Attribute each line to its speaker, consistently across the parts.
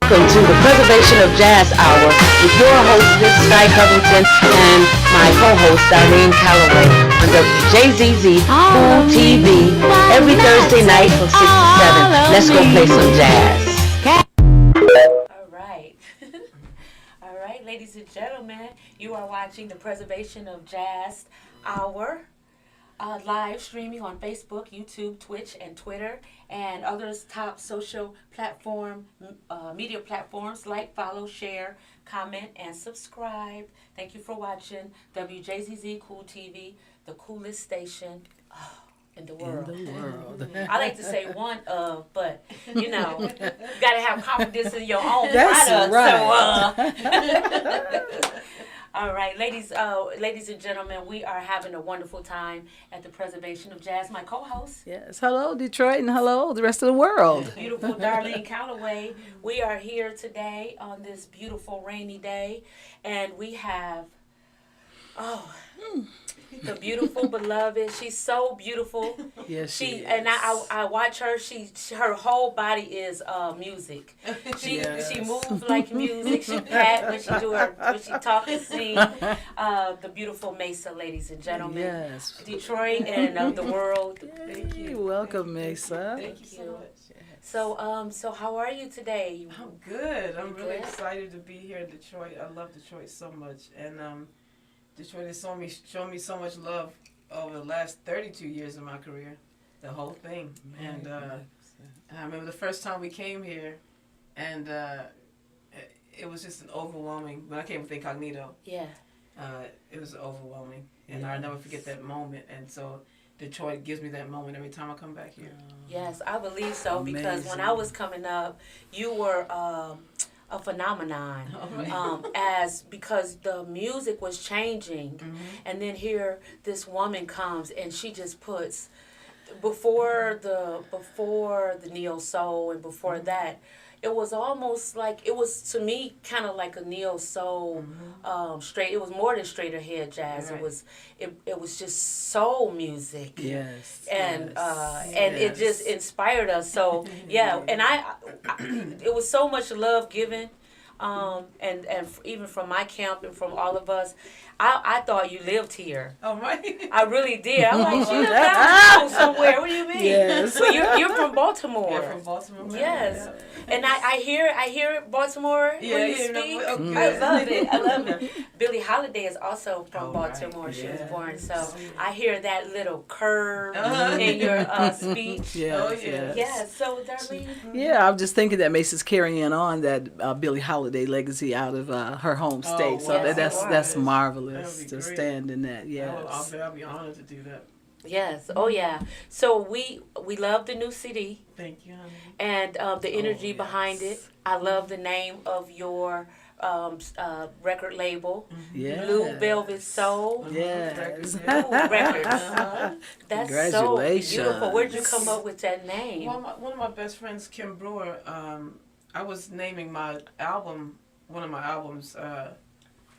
Speaker 1: Welcome to the Preservation of Jazz Hour with your hostess, Sky Covington, and my co-host, Darlene Calloway, on WJZZ Cool TV every Thursday night from 6 to 7. Let's go play some jazz.
Speaker 2: All right. All right, ladies and gentlemen, you are watching the Preservation of Jazz Hour. Live streaming on Facebook, YouTube, Twitch, and Twitter, and others top social platform, media platforms. Like, follow, share, comment, and subscribe. Thank you for watching WJZZ Cool TV, the coolest station in the world. I like to say one of, but you know, you gotta have confidence in your own product.
Speaker 3: Right.
Speaker 2: So, all right, ladies and gentlemen, we are having a wonderful time at the Preservation of Jazz. My co-host.
Speaker 3: Yes. Hello, Detroit, and hello, the rest of the world.
Speaker 2: Beautiful Darlene Calloway. We are here today on this beautiful rainy day, and we have, the beautiful beloved. She's so beautiful.
Speaker 3: Yes, she is.
Speaker 2: And I watch her. Her whole body is music. She moves like music. She pat when she talk and sing. The beautiful Maysa, ladies and gentlemen.
Speaker 3: Yes.
Speaker 2: Detroit and the world.
Speaker 3: Thank you. Welcome, Maysa.
Speaker 2: Thank you so much. So how are you today?
Speaker 4: I'm good. I'm really
Speaker 2: good?
Speaker 4: excited to be here in Detroit. I love Detroit so much, and Detroit has shown me so much love over the last 32 years of my career, the whole thing. And I remember the first time we came here, and it was just an overwhelming. When I came with Incognito, it was overwhelming, and I'll never forget that moment. And so Detroit gives me that moment every time I come back here.
Speaker 2: Yes, I believe so, because when I was coming up, you were a phenomenon, because the music was changing, and then here this woman comes and she just puts before the neo soul, and before that, it was almost like, it was to me kind of like a neo soul, straight. It was more than straight ahead jazz.
Speaker 4: Right.
Speaker 2: It was just soul music.
Speaker 3: Yes.
Speaker 2: And it just inspired us. So and I it was so much love given, and even from my camp and from all of us. I thought you lived here.
Speaker 4: Oh, right.
Speaker 2: I really did. I'm like, you live down somewhere. What do you mean?
Speaker 3: Yes.
Speaker 2: But you're from Baltimore.
Speaker 4: Yeah, from Baltimore.
Speaker 2: Yes.
Speaker 4: Yeah.
Speaker 2: And I hear Baltimore when you speak. I love it. I love it. Billie Holiday is also from Baltimore. Right. She was born. So I hear that little curve in your speech.
Speaker 3: Yes.
Speaker 4: Oh, yeah.
Speaker 2: Yeah. So, Darlene.
Speaker 3: Yeah, I'm just thinking that Masa's carrying on that Billie Holiday legacy out of her home state. So
Speaker 2: yes,
Speaker 3: that's marvelous
Speaker 4: That'd
Speaker 3: to
Speaker 4: be great.
Speaker 3: stand in that. Yes.
Speaker 4: I'll be honored to do that.
Speaker 2: Yes. Oh, yeah. So we love the new CD.
Speaker 4: Thank you, honey.
Speaker 2: And the energy behind it. I love the name of your record label,
Speaker 3: Yes.
Speaker 2: Blue Velvet Soul.
Speaker 3: Yes.
Speaker 2: Blue Records. That's so beautiful. Where'd you come up with that name?
Speaker 4: Well, one of my best friends, Kim Brewer, I was naming my album, one of my albums,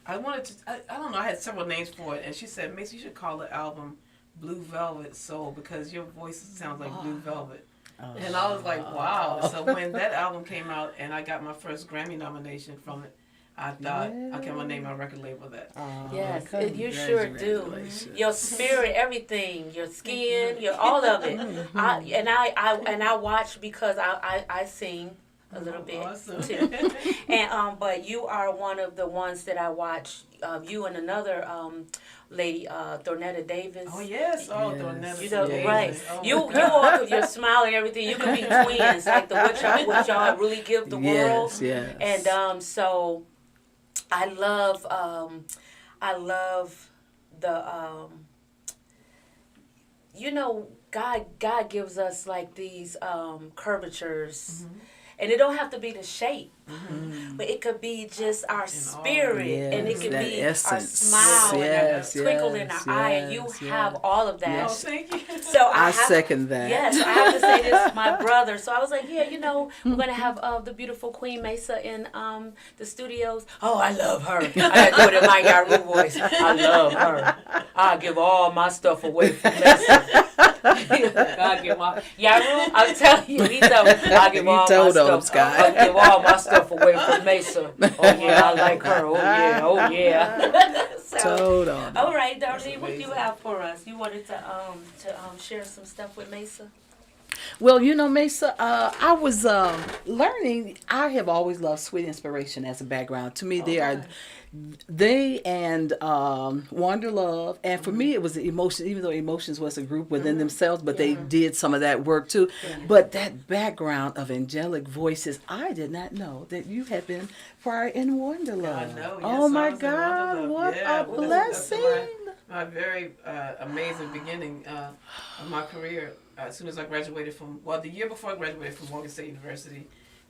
Speaker 4: I wanted to, I don't know, I had several names for it, and she said, Maysa, you should call the album Blue Velvet Soul, because your voice sounds like blue velvet. And I was like, wow. So when that album came out and I got my first Grammy nomination from it, I thought, okay, I'm going to name my record label that.
Speaker 2: Yes, you sure do. Your spirit, everything, your skin, all of it. I watch because I sing a little bit too. And but you are one of the ones that I watch. You and another lady, Thornetta Davis.
Speaker 4: Oh yes, Thornetta.
Speaker 2: You know,
Speaker 4: Davis.
Speaker 2: right?
Speaker 4: Oh,
Speaker 2: You walk with your smile and everything. You can be twins, like what y'all really give the world.
Speaker 3: Yes.
Speaker 2: And so I love the God gives us like these curvatures. And it don't have to be the shape, but it could be just our spirit, and it could be
Speaker 3: essence.
Speaker 2: our smile and our twinkle in our eye, and you have all of that.
Speaker 3: Yes.
Speaker 4: Oh, thank you.
Speaker 2: So
Speaker 3: I second that.
Speaker 2: Yes, I have to say this, my brother. So I was like, we're going to have the beautiful Queen Maysa in the studios. Oh, I love her. I got to do it in my Yaru voice. I love her. I'll give all my stuff away for Maysa. I give my Yaru, I'm telling you, he told I give
Speaker 3: He
Speaker 2: all my
Speaker 3: told on him,
Speaker 2: stuff.
Speaker 3: Sky.
Speaker 2: I give all my stuff away from Mesa. Oh yeah, I like her. Oh yeah. So,
Speaker 3: Told on him.
Speaker 2: all right, Darlene, what do you have for us? You wanted to share some stuff with Mesa?
Speaker 3: Well, you know, Maysa, I was learning. I have always loved Sweet Inspiration as a background. To me, they and Wander Love, and for me, it was the Emotions. Even though Emotions was a group within themselves, but they did some of that work too. But that background of angelic voices, I did not know that you had been prior in Wander Love.
Speaker 4: I know, yes,
Speaker 3: Oh
Speaker 4: I
Speaker 3: my
Speaker 4: was in
Speaker 3: God,
Speaker 4: Wonder Love.
Speaker 3: what
Speaker 4: Yeah,
Speaker 3: a
Speaker 4: well,
Speaker 3: blessing!
Speaker 4: my very amazing beginning of my career. As soon as I graduated the year before I graduated from Morgan State University,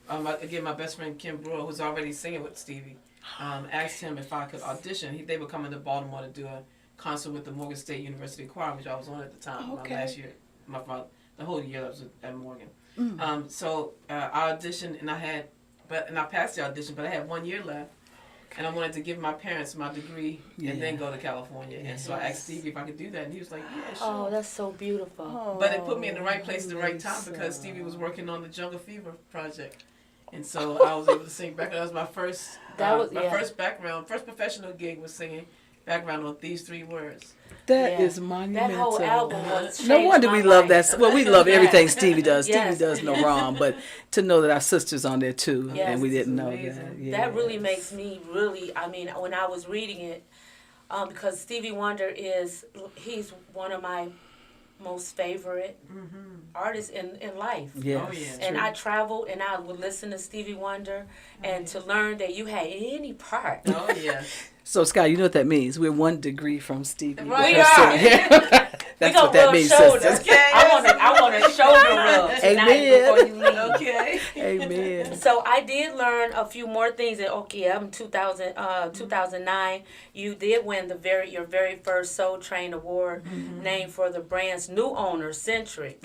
Speaker 4: again, my best friend Kim Brewer, who's already singing with Stevie, asked him if I could audition. They were coming to Baltimore to do a concert with the Morgan State University Choir, which I was on at the time.
Speaker 3: Okay.
Speaker 4: My last year, the whole year I was at Morgan. So I auditioned, and I passed the audition, but I had 1 year left. And I wanted to give my parents my degree and then go to California. And so I asked Stevie if I could do that. And he was like, yeah, sure.
Speaker 2: Oh, that's so beautiful.
Speaker 3: Oh,
Speaker 4: But it put me in the right place at the right time because
Speaker 3: Maysa.
Speaker 4: Stevie was working on the Jungle Fever project. And so I was able to sing back. That was my first, first professional gig was singing background on These Three Words.
Speaker 3: That
Speaker 2: Yeah.
Speaker 3: is monumental.
Speaker 2: That whole album was
Speaker 3: No wonder we love that. Well, we love
Speaker 2: Yeah.
Speaker 3: everything Stevie does.
Speaker 2: Yes.
Speaker 3: Stevie does no wrong, but to know that our sister's on there too,
Speaker 2: Yes.
Speaker 3: and we didn't know
Speaker 4: It's
Speaker 3: that.
Speaker 4: amazing.
Speaker 2: That really makes me I mean, when I was reading it, because Stevie Wonder he's one of my most favorite artists in life.
Speaker 3: Yes.
Speaker 4: Oh, yeah.
Speaker 2: And I traveled and I would listen to Stevie Wonder and to learn that you had any part.
Speaker 4: Oh, yeah.
Speaker 3: So, Scott, you know what that means? We're 1 degree from Stevie.
Speaker 2: Right.
Speaker 3: with her singing. That's what that means,
Speaker 2: shoulders.
Speaker 3: sisters.
Speaker 2: I want a shoulder rub tonight
Speaker 3: Amen.
Speaker 2: before you leave.
Speaker 4: Okay.
Speaker 3: Amen.
Speaker 2: So I did learn a few more things. In 2009, you did win your very first Soul Train Award, named for the brand's new owner, Centric.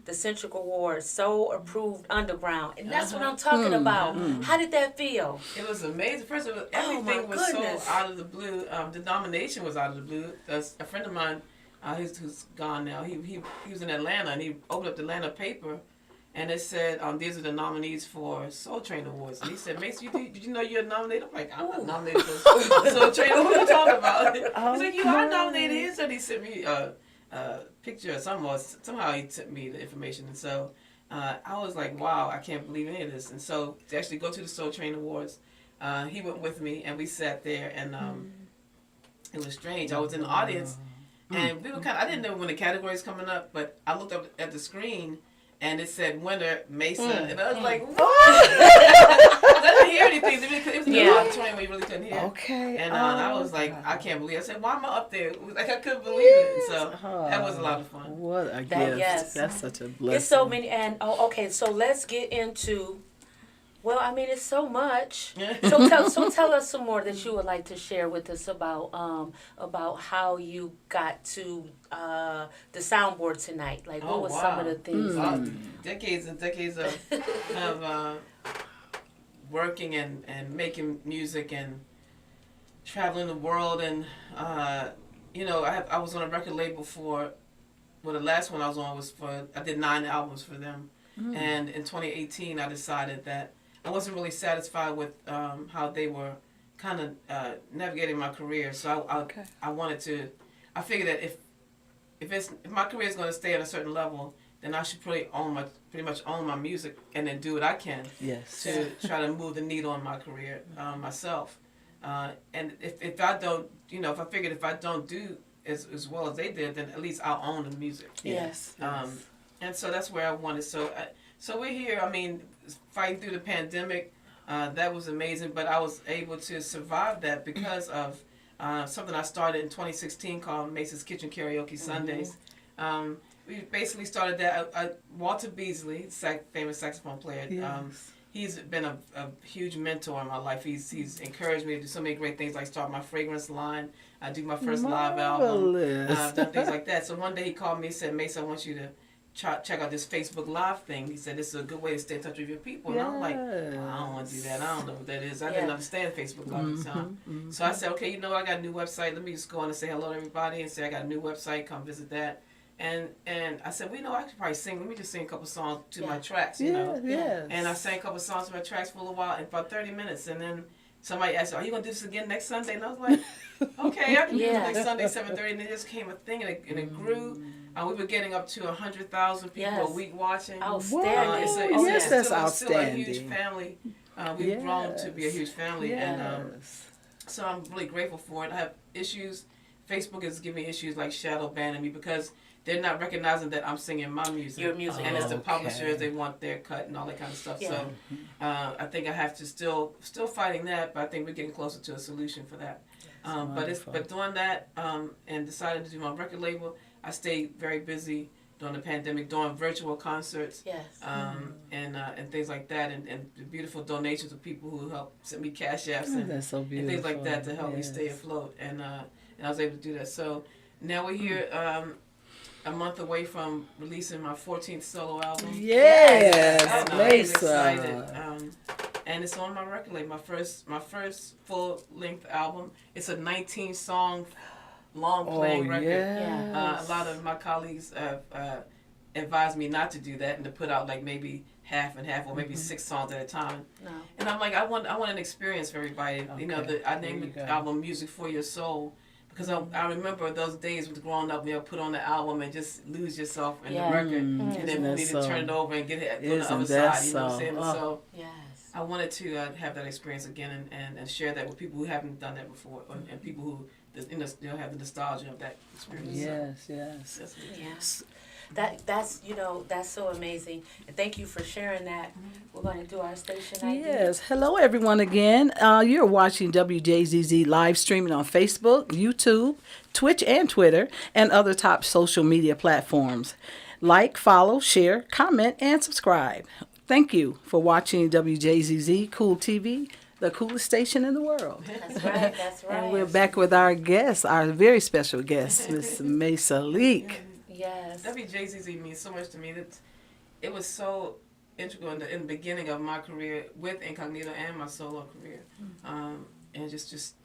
Speaker 2: The Centric Award, Soul Approved Underground, and that's what I'm talking about. How did that feel?
Speaker 4: It was amazing. First of all,
Speaker 2: Oh,
Speaker 4: everything
Speaker 2: my
Speaker 4: was so
Speaker 2: goodness.
Speaker 4: out of the blue. The nomination was out of the blue. A friend of mine, who's gone now, he was in Atlanta, and he opened up the Atlanta paper, and it said, these are the nominees for Soul Train Awards. And he said, Mason, did you know you're nominated? I'm like, I'm not nominated for Soul Train Awards. What are you talking about? He's like, you are nominated. He said he sent me a picture or something, or somehow he sent me the information. And so I was like, wow, I can't believe any of this. And so to actually go to the Soul Train Awards, he went with me, and we sat there, and it was strange. I was in the audience, and we were I didn't know when the categories coming up, but I looked up at the screen, and it said winner, Maysa, and I was like, what? I didn't hear anything. It was in the auditorium where you really couldn't hear.
Speaker 3: Okay.
Speaker 4: And I was like, I can't believe it. I said, why am I up there? Like, I couldn't believe it. So that was a lot of fun.
Speaker 3: What a gift.
Speaker 2: yes.
Speaker 3: That's such a blessing.
Speaker 2: It's so many, and okay, so let's get into. Well, I mean, it's so much. So tell us some more that you would like to share with us about how you got to the soundboard tonight. Like, what was some of the things?
Speaker 4: Decades and decades of working and making music and traveling the world, and I was on a record label the last one I was on I did 9 albums for them, and in 2018 I decided that I wasn't really satisfied with how they were kind of navigating my career. So I wanted to. I figured that if my career is going to stay at a certain level, then I should pretty much own my music, and then do what I can to try to move the needle in my career myself. And if I don't, if I figured if I don't do as well as they did, then at least I'll own the music.
Speaker 2: Yes.
Speaker 4: And so that's where I wanted. So we're here. I mean, fighting through the pandemic, that was amazing. But I was able to survive that because of something I started in 2016 called Maysa's Kitchen Karaoke Sundays. We basically started that. Walter Beasley, famous saxophone player, he's been a huge mentor in my life. He's encouraged me to do so many great things, like start my fragrance line. I do my first live album. I've done things like that. So one day he called me and said, Maysa, I want you to check out this Facebook Live thing. He said, this is a good way to stay in touch with your people. And I'm like, I don't want to do that. I don't know what that is. I didn't understand Facebook Live at the time. So I said, okay, I got a new website. Let me just go on and say hello to everybody and say I got a new website. Come visit that. and I said, well, I could probably sing. Let me just sing a couple songs to my tracks, you know.
Speaker 3: Yes.
Speaker 4: And I sang a couple songs to my tracks for a little while, and about 30 minutes, and then somebody asked, "Are you gonna do this again next Sunday?" And I was like, "Okay, I can do this next Sunday, 7:30." And it just came a thing, and it grew. We were getting up to 100,000 people a week watching.
Speaker 2: Outstanding.
Speaker 3: That's
Speaker 4: still
Speaker 3: outstanding.
Speaker 4: a huge family. We've grown to be a huge family, and so I'm really grateful for it. I have issues. Facebook is giving me issues like shadow banning me because they're not recognizing that I'm singing my music.
Speaker 2: Your music.
Speaker 4: And it's the publishers, they want their cut and all that kind of stuff.
Speaker 2: Yeah.
Speaker 4: So I think I have to still fighting that, but I think we're getting closer to a solution for that. But doing that and deciding to do my record label, I stayed very busy during the pandemic, doing virtual concerts, and things like that, and the beautiful donations of people who help send me cash apps and things like that to help me stay afloat. And I was able to do that. So now we're here a month away from releasing my 14th solo album.
Speaker 3: Yes,
Speaker 4: I'm really
Speaker 3: Maysa.
Speaker 4: excited. And it's on my record label, my first full-length album. It's a 19-song long-playing record.
Speaker 3: Yes.
Speaker 4: A lot of my colleagues have advised me not to do that and to put out like maybe half and half or maybe 6 songs at a time.
Speaker 2: No.
Speaker 4: And I'm like, I want an experience for everybody.
Speaker 3: Okay.
Speaker 4: You know, I named the album Music for Your Soul because I remember those days with growing up, put on the album and just lose yourself in the record, and then we need to turn it over and get it on the other side. You know what I'm saying? So I wanted to have that experience again and share that with people who haven't done that before and people who have the nostalgia of that experience.
Speaker 3: Yes.
Speaker 2: That's so amazing. And thank you for sharing that. We're going to do our station ID.
Speaker 3: Yes. Hello, everyone, again. You're watching WJZZ live streaming on Facebook, YouTube, Twitch, and Twitter, and other top social media platforms. Like, follow, share, comment, and subscribe. Thank you for watching WJZZ Cool TV, the coolest station in the world.
Speaker 2: That's right.
Speaker 3: And we're back with our guest, our very special guest, Miss Maysa Leak.
Speaker 2: Yes.
Speaker 4: WJZZ means so much to me. That it was so integral in the beginning of my career with Incognito and my solo career, and just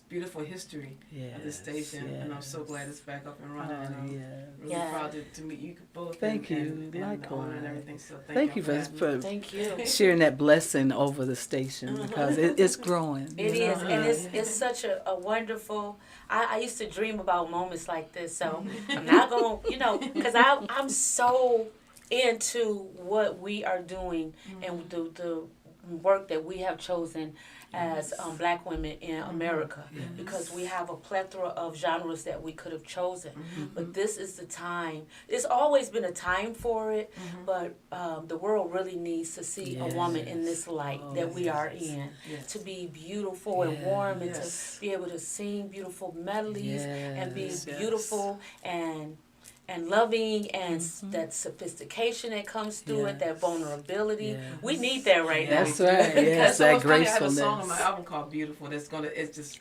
Speaker 4: beautiful history of this station. And I'm so glad it's back up and running. And I'm really proud to meet you both.
Speaker 3: Thank you.
Speaker 4: And
Speaker 3: Likewise.
Speaker 4: the owner and everything. So
Speaker 3: Thank you for
Speaker 2: Thank you.
Speaker 3: sharing that blessing over the station because it's growing.
Speaker 2: It is, and it's such a wonderful. I used to dream about moments like this, so I'm not going to, because I'm so into what we are doing and the work that we have chosen as Black women in America, because we have a plethora of genres that we could have chosen. But this is the time. It's always been a time for it, but the world really needs to see a woman in this light that we are in, to be beautiful and warm, and to be able to sing beautiful melodies and be beautiful and loving, and that sophistication that comes through it, that vulnerability.
Speaker 3: Yes.
Speaker 2: We need that right now.
Speaker 3: That's right. Yes, that gracefulness.
Speaker 4: I have a song on my album called Beautiful that's it just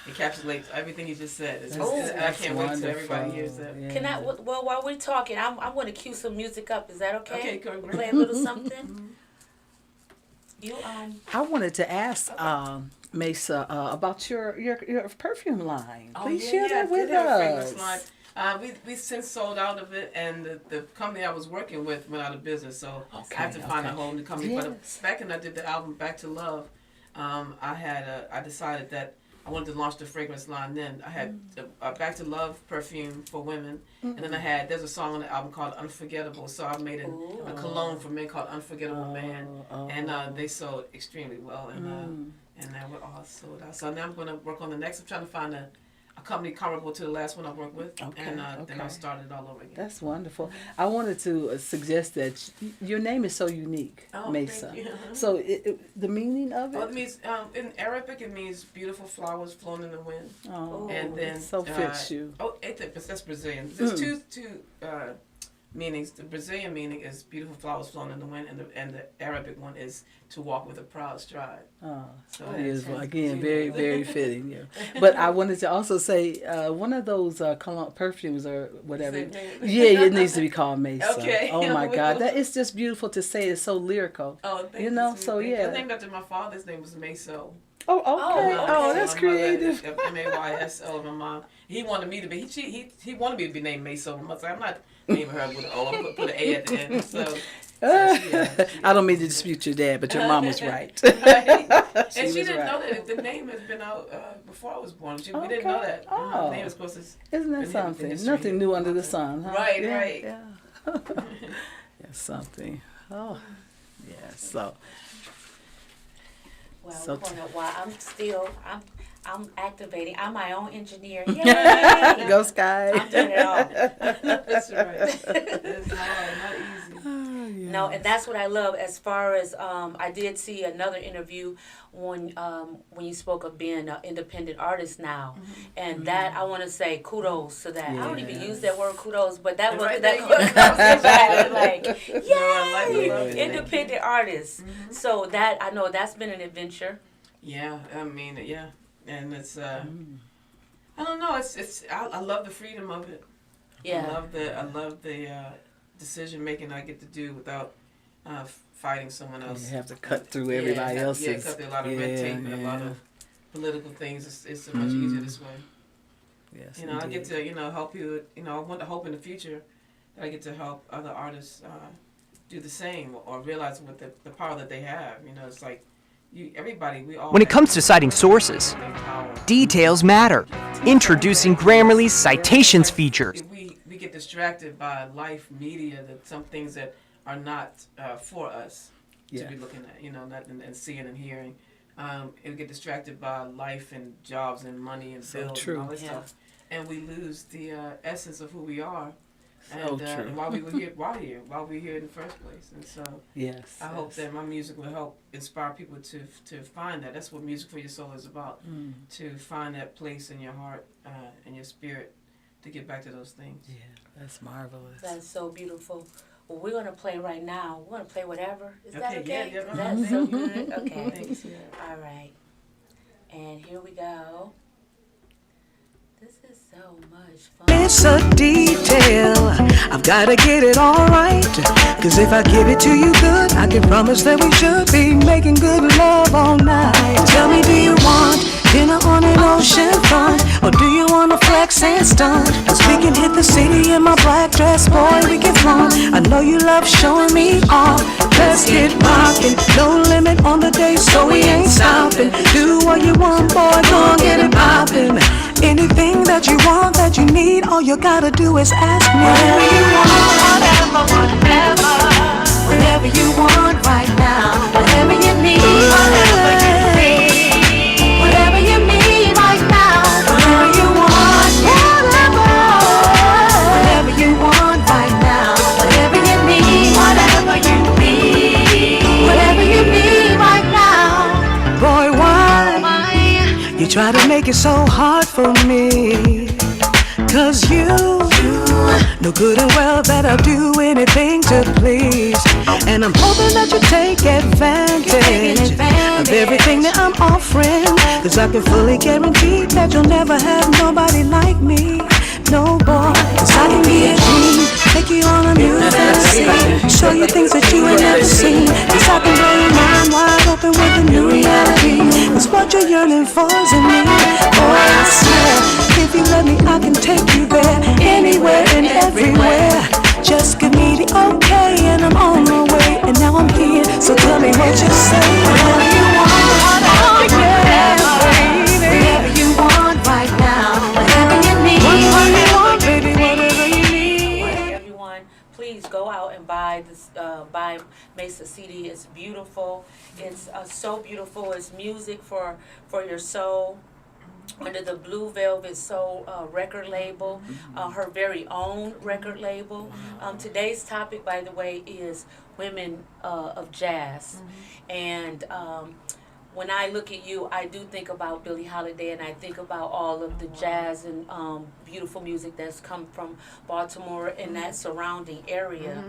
Speaker 4: encapsulates everything you just said. I can't wait till everybody hears that.
Speaker 3: Yeah.
Speaker 2: Can I, well, while we're talking, I'm going to cue some music up. Is that okay?
Speaker 4: Okay, go.
Speaker 2: Play a little something?
Speaker 3: I wanted to ask Maysa about your perfume line. Please share that with us.
Speaker 4: We since sold out of it, and the company I was working with went out of business, so I have to find a whole new company. But back when I did the album Back to Love, I decided that I wanted to launch the fragrance line. Then I had Back to Love perfume for women, and then there's a song on the album called Unforgettable. So I made a cologne for men called Unforgettable Man, and they sold extremely well, and now we're all sold out. So now I'm going to work on the next. I'm trying to find a company comparable to the last one I worked with, and then I'll start it all over again.
Speaker 3: That's wonderful. I wanted to suggest that your name is so unique, Maysa.
Speaker 4: Thank you.
Speaker 3: So the meaning of it?
Speaker 4: Well, it means in Arabic it means beautiful flowers flowing in the wind.
Speaker 3: Oh,
Speaker 4: and then
Speaker 3: so fits you.
Speaker 4: That's Brazilian. There's two meanings. The Brazilian meaning is beautiful flowers flowing in the wind, and the Arabic one is to walk with a proud stride.
Speaker 3: Oh,
Speaker 4: so
Speaker 3: beautiful. Again, very, very fitting. Yeah. But I wanted to also say one of those cologne perfumes or whatever. It needs to be called Maysa.
Speaker 4: Okay.
Speaker 3: Oh my God, that is just beautiful to say. It's so lyrical.
Speaker 4: Oh, thank
Speaker 3: you. So
Speaker 4: I named after my father's name was Mayso.
Speaker 3: Oh, okay. Oh, that's creative.
Speaker 4: Mayso. My mom. He wanted me to be. He wanted me to be named Mayso. I'm like, I'm name her with put an A at the end. So
Speaker 3: I don't mean to dispute your dad, but your mom was right.
Speaker 4: right. And she
Speaker 3: was
Speaker 4: didn't
Speaker 3: right.
Speaker 4: know that the name has been out before I was born. We didn't
Speaker 3: Okay.
Speaker 4: know that.
Speaker 3: Oh.
Speaker 4: The name was supposed to.
Speaker 3: Isn't that
Speaker 4: in
Speaker 3: something?
Speaker 4: history.
Speaker 3: Nothing new under the sun, huh?
Speaker 4: Right,
Speaker 3: Yeah,
Speaker 4: right.
Speaker 3: Yeah. Yeah, something. Oh, yeah. So,
Speaker 2: Well,
Speaker 3: So
Speaker 2: we're gonna, while I'm activating. I'm my own engineer. Yay!
Speaker 3: go Sky.
Speaker 2: I'm doing it all.
Speaker 4: That's right. It's hard, not easy.
Speaker 3: Oh, yeah.
Speaker 2: No, and that's what I love. As far as I did see another interview when you spoke of being an independent artist now, and that I want to say kudos to that. I don't even use that word kudos, but that was
Speaker 4: Right
Speaker 2: that
Speaker 4: there.
Speaker 2: conversation. I was like,
Speaker 4: I
Speaker 2: yay,
Speaker 4: love it.
Speaker 2: independent artist. So that I know that's been an adventure.
Speaker 4: Yeah, I mean, yeah, and it's I don't know. I love the freedom of it.
Speaker 2: Yeah.
Speaker 4: I love the decision making I get to do without fighting someone else.
Speaker 3: You have to cut through everybody else's.
Speaker 4: Yeah, cut through a lot of red tape and a lot of political things. It's so much easier this way.
Speaker 3: Yes,
Speaker 4: You know, I get
Speaker 3: indeed.
Speaker 4: to help you. I want to hope in the future that I get to help other artists do the same or realize what the power that they have. It's like everybody. We all.
Speaker 5: When it
Speaker 4: have
Speaker 5: comes to citing sources,
Speaker 4: power.
Speaker 5: details matter. Introducing Grammarly's Citations feature.
Speaker 4: We get distracted by life media, that some things that are not for us to be looking at, not and seeing and hearing. It'll get distracted by life and jobs and money and bills
Speaker 3: true.
Speaker 4: and all this stuff, and we lose the essence of who we are.
Speaker 3: So true.
Speaker 4: And why we're here in the first place. And so
Speaker 3: Yes.
Speaker 4: I hope that my music will help inspire people to find that. That's what Music for Your Soul is about. To find that place in your heart and your spirit to get back to those things.
Speaker 3: Yeah, that's marvelous.
Speaker 2: That's so beautiful. Well, we're gonna play right now. We're gonna play whatever. Is that
Speaker 4: Okay,
Speaker 2: okay?
Speaker 4: yeah,
Speaker 2: That's so good. Okay.
Speaker 4: Thanks.
Speaker 2: All right. And here we go. This is so much fun.
Speaker 6: It's a detail. I've gotta get it all right. Cause if I give it to you good, I can promise that we should be making good love all night. Tell me, do you want dinner on an ocean front? Or do you wanna flex and stunt? Cause we can hit the city in my black dress, boy, we can flaunt. I know you love showing me off. Let's get rockin'. No limit on the day, so we ain't stopping. Do what you want, boy, gon' get it poppin'. Anything that you want, that you need, all you gotta do is ask me. Whatever you want, whatever you want right now. Whatever you need, whatever you need right now. Whatever you want, whatever you want right now. Whatever you need, whatever you need right now. Boy, why? You try to make it so hard for me. Cause you know good and well that I'll do anything to please. And I'm hoping that you take advantage of everything that I'm offering. Cause I can fully guarantee that you'll never have nobody like me. No boy, cause I can be a dream, take you on a new fantasy, show you things that you ain't never seen. Cause I can blow your mind wide open with a new reality. Cause what you're yearning for is in me. Boy, I swear, if you let me, I can take you there, anywhere and everywhere. Just give me the okay and I'm on my way. And now I'm here, so tell me what you say. Whatever you want, oh yeah, baby. Whatever you want right now. Whatever you need. Whatever you want, baby, whatever you need.
Speaker 2: Everyone, please go out and buy this. Buy Maysa CD. It's beautiful. It's so beautiful. It's music for your soul. Under the Blue Velvet Soul record label, her very own record label. Today's topic, by the way, is women of jazz. And when I look at you, I do think about Billie Holiday, and I think about all of the jazz and beautiful music that's come from Baltimore and that surrounding area.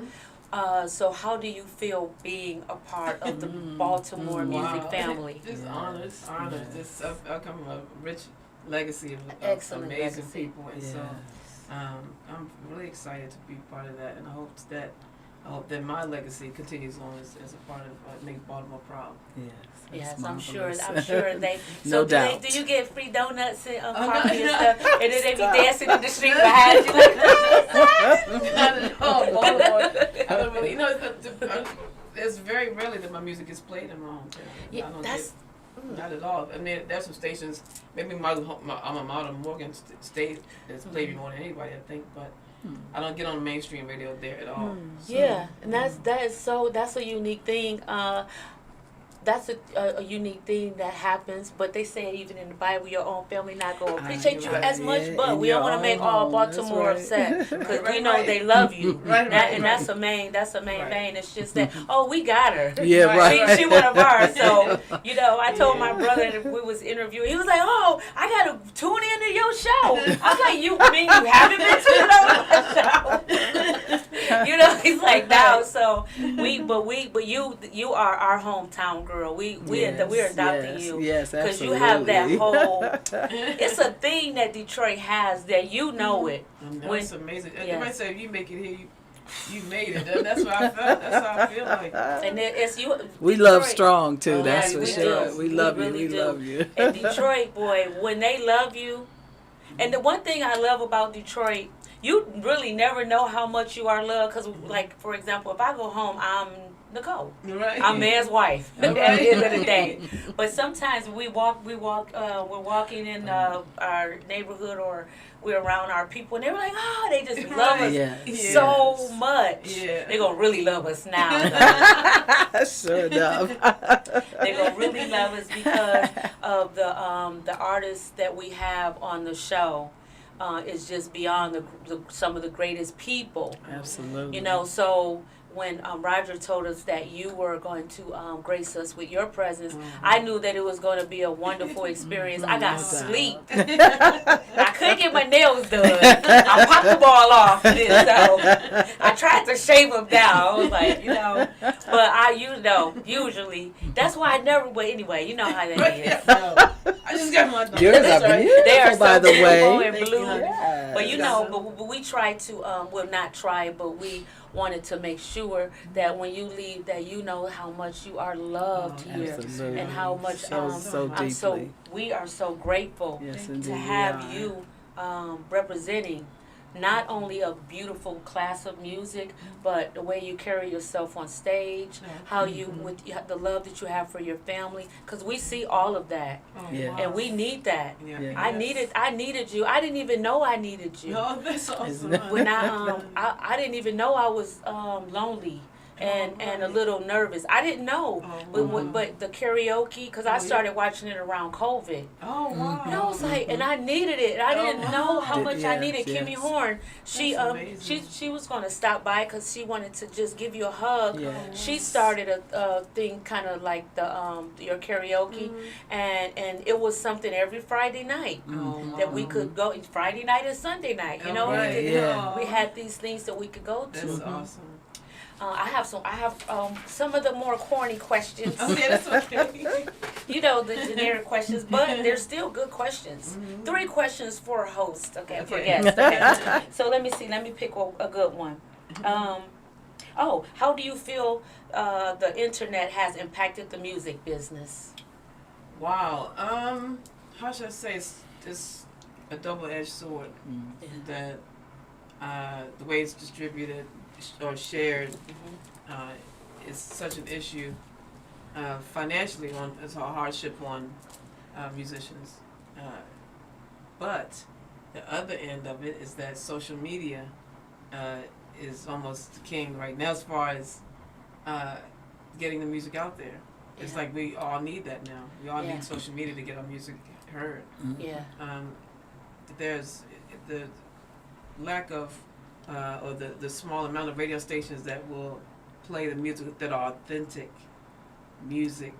Speaker 2: So how do you feel being a part of the Baltimore music family?
Speaker 4: Just honored. Just I come from a rich legacy of
Speaker 2: Excellent
Speaker 4: amazing
Speaker 2: legacy.
Speaker 4: people, and so I'm really excited to be part of that, and I hope that I hope that my legacy continues on as a part of make Baltimore proud.
Speaker 3: Yes.
Speaker 2: Yes,
Speaker 3: that's
Speaker 2: I'm sure.
Speaker 3: marvelous.
Speaker 2: I'm sure they.
Speaker 3: No
Speaker 2: So
Speaker 3: doubt.
Speaker 2: do you get free donuts and
Speaker 4: no.
Speaker 2: coffee and stuff? And then they be dancing in the street behind you. Like,
Speaker 4: Not at all. Baltimore. I don't really, it's very rarely that my music is played in my hometown.
Speaker 2: Yeah,
Speaker 4: I don't
Speaker 2: that's.
Speaker 4: not at all. I mean, there's some stations. Maybe my alma mater, Morgan State, that's played me more than anybody, I think. But I don't get on mainstream radio there at all. So,
Speaker 2: Yeah, and that's a unique thing. That's a unique thing that happens, but they say even in the Bible, your own family not going to appreciate you as much, but we don't want to make all Baltimore upset because we know they love you. And that's the main thing. It's just that, we got her.
Speaker 3: Yeah, right.
Speaker 2: She one of ours. So, I told my brother that we was interviewing. He was like, I got to tune into your show. I was like, you mean you haven't been tuned on my show? He's like, no. So, you are our hometown girl. We're adopting you.
Speaker 3: Yes,
Speaker 2: because you
Speaker 3: absolutely.
Speaker 2: have that whole. It's a thing that Detroit has that you know it.
Speaker 4: That's amazing.
Speaker 2: Yes.
Speaker 4: Everybody say if you make it here, you made it. That's what I felt. That's how I feel like.
Speaker 2: And it's you.
Speaker 3: We
Speaker 2: Detroit,
Speaker 3: love strong too.
Speaker 4: Oh,
Speaker 3: That's
Speaker 2: yeah,
Speaker 3: for
Speaker 2: we
Speaker 3: sure.
Speaker 2: do.
Speaker 3: We love
Speaker 2: We really
Speaker 3: you. We
Speaker 2: do.
Speaker 3: love you.
Speaker 2: And Detroit, boy, when they love you, and the one thing I love about Detroit, you really never know how much you are loved. Because, like, for example, if I go home, I'm Nicole.
Speaker 4: Right.
Speaker 2: I'm man's wife at the end of the day. But sometimes we're walking in our neighborhood or we're around our people, and they're like, they just love us
Speaker 3: Yes.
Speaker 2: so much.
Speaker 4: Yeah.
Speaker 2: They're gonna really love us now.
Speaker 3: Sure enough.
Speaker 2: They're gonna really love us because of the artists that we have on the show. Is just beyond some of the greatest people.
Speaker 3: Absolutely.
Speaker 2: So when Roger told us that you were going to grace us with your presence, I knew that it was going to be a wonderful experience. I got sleep. I couldn't get my nails done. I popped the ball off. So I tried to shave them down. I was like, but usually, that's why I never, but anyway, you know how that is.
Speaker 4: I just got my dog.
Speaker 3: Yours are beautiful,
Speaker 2: They are
Speaker 3: by
Speaker 2: so
Speaker 3: the
Speaker 2: beautiful
Speaker 3: way.
Speaker 2: and blue.
Speaker 3: Yes.
Speaker 2: But we try to, not try, but we wanted to make sure that when you leave, that you know how much you are loved here,
Speaker 3: Absolutely.
Speaker 2: and how much
Speaker 3: so deeply.
Speaker 2: we are so grateful
Speaker 3: Yes, indeed,
Speaker 2: to
Speaker 3: we
Speaker 2: have
Speaker 3: are.
Speaker 2: you representing not only a beautiful class of music, but the way you carry yourself on stage, how you with the love that you have for your family, because we see all of that,
Speaker 3: Yeah.
Speaker 2: and we need that.
Speaker 4: Yeah.
Speaker 2: I needed you. I didn't even know I needed you.
Speaker 4: Oh, that's awesome.
Speaker 2: When I didn't even know I was lonely and a little nervous. I didn't know, but the karaoke, because I started watching it around COVID.
Speaker 4: Oh, wow.
Speaker 2: And I was like, and I needed it. I didn't know how much I needed.
Speaker 3: Yes.
Speaker 2: Kimmy Horn, she was going to stop by because she wanted to just give you a hug.
Speaker 3: Yes.
Speaker 2: She started a thing kind of like your karaoke, and it was something every Friday night that we could go. Friday night and Sunday night,
Speaker 3: Right,
Speaker 2: we had these things that we could go to.
Speaker 4: That's awesome.
Speaker 2: I have some of the more corny questions.
Speaker 4: Okay, that's okay.
Speaker 2: The generic questions, but they're still good questions. 3 questions for a host, for guests. Okay. So let me see. Let me pick a good one. How do you feel the internet has impacted the music business?
Speaker 4: Wow. How should I say? It's a double-edged sword. That the way it's distributed or shared is such an issue. Financially, it's a hardship on musicians. But the other end of it is that social media is almost the king right now as far as getting the music out there. It's like we all need that now. We all need social media to get our music heard.
Speaker 2: Yeah.
Speaker 4: There's the lack of or the small amount of radio stations that will play the music that are authentic music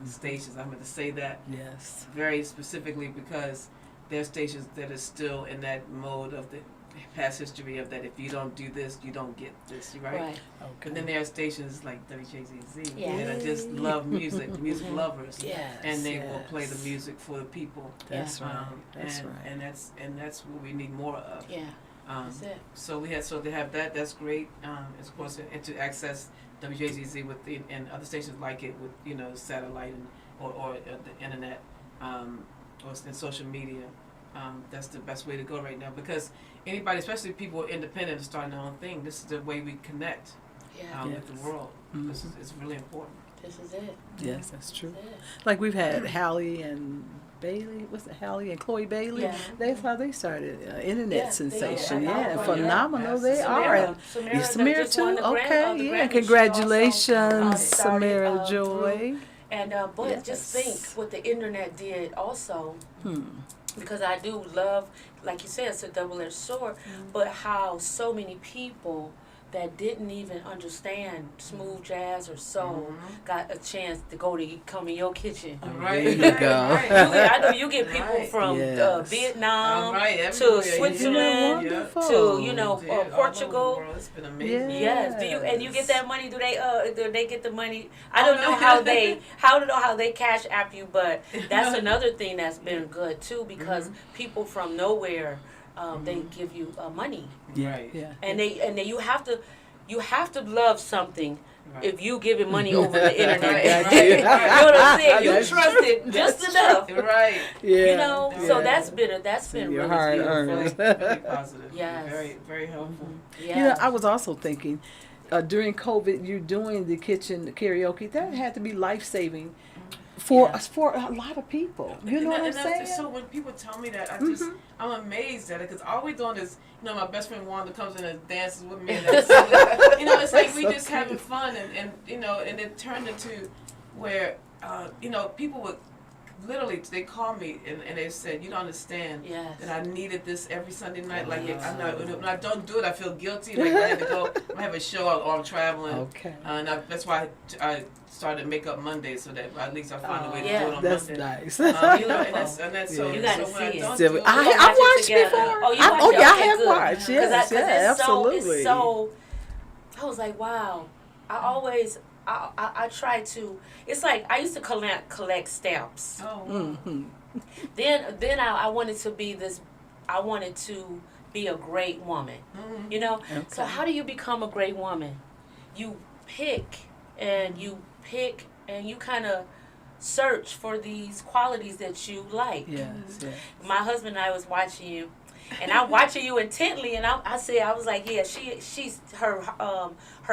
Speaker 4: stations. I'm going to say that very specifically because there are stations that are still in that mode of the past history of that if you don't do this, you don't get this, right?
Speaker 3: Okay.
Speaker 4: And then there are stations like WJZZ
Speaker 2: Yeah.
Speaker 4: that just love music, music lovers,
Speaker 3: Yes,
Speaker 4: and they will play the music for the people.
Speaker 3: That's right. That's
Speaker 4: and,
Speaker 3: right.
Speaker 4: And that's what we need more of.
Speaker 2: Yeah. That's it.
Speaker 4: So they have that. That's great. Of course, and to access WJZZ and other stations like it with satellite or the internet or in social media. That's the best way to go right now because anybody, especially people who are independent and starting their own thing, this is the way we connect with the world.
Speaker 3: Mm-hmm.
Speaker 4: This is really important.
Speaker 2: This is it.
Speaker 3: Yes, that's true.
Speaker 2: That's it.
Speaker 3: Like we've had Hallie and Bailey, what's it, Hallie and Chloe Bailey?
Speaker 2: Yeah.
Speaker 3: That's how they started. Internet
Speaker 2: Yeah,
Speaker 3: sensation.
Speaker 2: they are.
Speaker 3: Yeah,
Speaker 2: Yeah.
Speaker 3: phenomenal they
Speaker 4: Samira.
Speaker 3: are. And
Speaker 2: Samira,
Speaker 3: yeah, Samira
Speaker 2: just won
Speaker 3: too.
Speaker 2: the
Speaker 3: Okay,
Speaker 2: the
Speaker 3: yeah.
Speaker 2: Grammy. She also,
Speaker 3: Congratulations,
Speaker 2: started,
Speaker 3: Samira
Speaker 2: through-
Speaker 3: Joy.
Speaker 2: And but just
Speaker 3: Yes.
Speaker 2: think what the internet did also,
Speaker 3: Hmm.
Speaker 2: because I do love, like you said, it's a double-edged sword, but how so many people that didn't even understand smooth jazz or soul got a chance to come in your kitchen.
Speaker 4: Right.
Speaker 3: There you go.
Speaker 2: I know you get people
Speaker 4: Right.
Speaker 2: from
Speaker 3: Yes.
Speaker 2: Vietnam
Speaker 4: Right,
Speaker 2: to
Speaker 4: everywhere.
Speaker 2: Switzerland
Speaker 3: Yeah,
Speaker 2: to
Speaker 3: wonderful.
Speaker 4: All over the
Speaker 2: Portugal.
Speaker 4: world. It's been amazing.
Speaker 3: Yeah.
Speaker 2: Yes. Do you get that money? Do they get the money? I don't know how they cash app you, but that's another thing that's been good too because people from nowhere they give you money.
Speaker 4: Right.
Speaker 3: Yeah.
Speaker 2: And they you have to love something
Speaker 4: Right.
Speaker 2: if you giving money over the internet.
Speaker 3: Got
Speaker 2: you
Speaker 3: you.
Speaker 2: know what I'm saying? You
Speaker 3: That's
Speaker 2: trust it just
Speaker 3: That's
Speaker 2: enough.
Speaker 4: Right.
Speaker 3: Yeah.
Speaker 2: You know, so
Speaker 3: Yeah.
Speaker 2: that's been
Speaker 3: Your
Speaker 2: really
Speaker 3: hard
Speaker 2: beautiful.
Speaker 3: earned.
Speaker 4: Really positive.
Speaker 2: Yes.
Speaker 4: Very, very helpful.
Speaker 2: Yeah.
Speaker 3: You know, I was also thinking, during COVID, you doing the kitchen karaoke. That had to be life saving for
Speaker 2: Yeah.
Speaker 3: for a lot of people. You know what I'm
Speaker 4: And
Speaker 3: saying?
Speaker 4: so when people tell me that, I'm amazed at it because all we're doing is, my best friend Wanda comes in and dances with me. And it's like we
Speaker 3: So
Speaker 4: just having fun and it turned into where, people would literally, they call me and they said, you don't understand
Speaker 2: Yes.
Speaker 4: that I needed this every Sunday night.
Speaker 3: Oh,
Speaker 4: Like
Speaker 3: yes.
Speaker 4: when I don't do it, I feel guilty. Like I had to go, I have a show or I'm traveling.
Speaker 3: Okay.
Speaker 4: And that's why I started Makeup Mondays so that at least I find a way to
Speaker 2: Yeah.
Speaker 4: do it on
Speaker 3: That's
Speaker 4: Monday.
Speaker 3: nice.
Speaker 4: And that's so.
Speaker 2: You gotta
Speaker 4: so when I
Speaker 2: see it.
Speaker 4: don't
Speaker 3: So,
Speaker 4: do it,
Speaker 3: I
Speaker 2: watch it
Speaker 3: watched
Speaker 2: together.
Speaker 3: before.
Speaker 2: Oh, you watched it?
Speaker 3: Yeah, I
Speaker 2: Okay,
Speaker 3: have
Speaker 2: good.
Speaker 3: watched.
Speaker 2: 'Cause
Speaker 3: Yes,
Speaker 2: it's
Speaker 3: absolutely.
Speaker 2: So I was like, wow. I try to. It's like I used to collect stamps.
Speaker 4: Oh,
Speaker 3: Mhm.
Speaker 2: Then I wanted to be this. I wanted to be a great woman. You know. So
Speaker 3: Okay.
Speaker 2: how do you become a great woman? You pick and you kind of search for these qualities that you like.
Speaker 3: Yes, yes.
Speaker 2: My husband and I was watching you, and I'm watching you intently, and I was like, yeah, she's her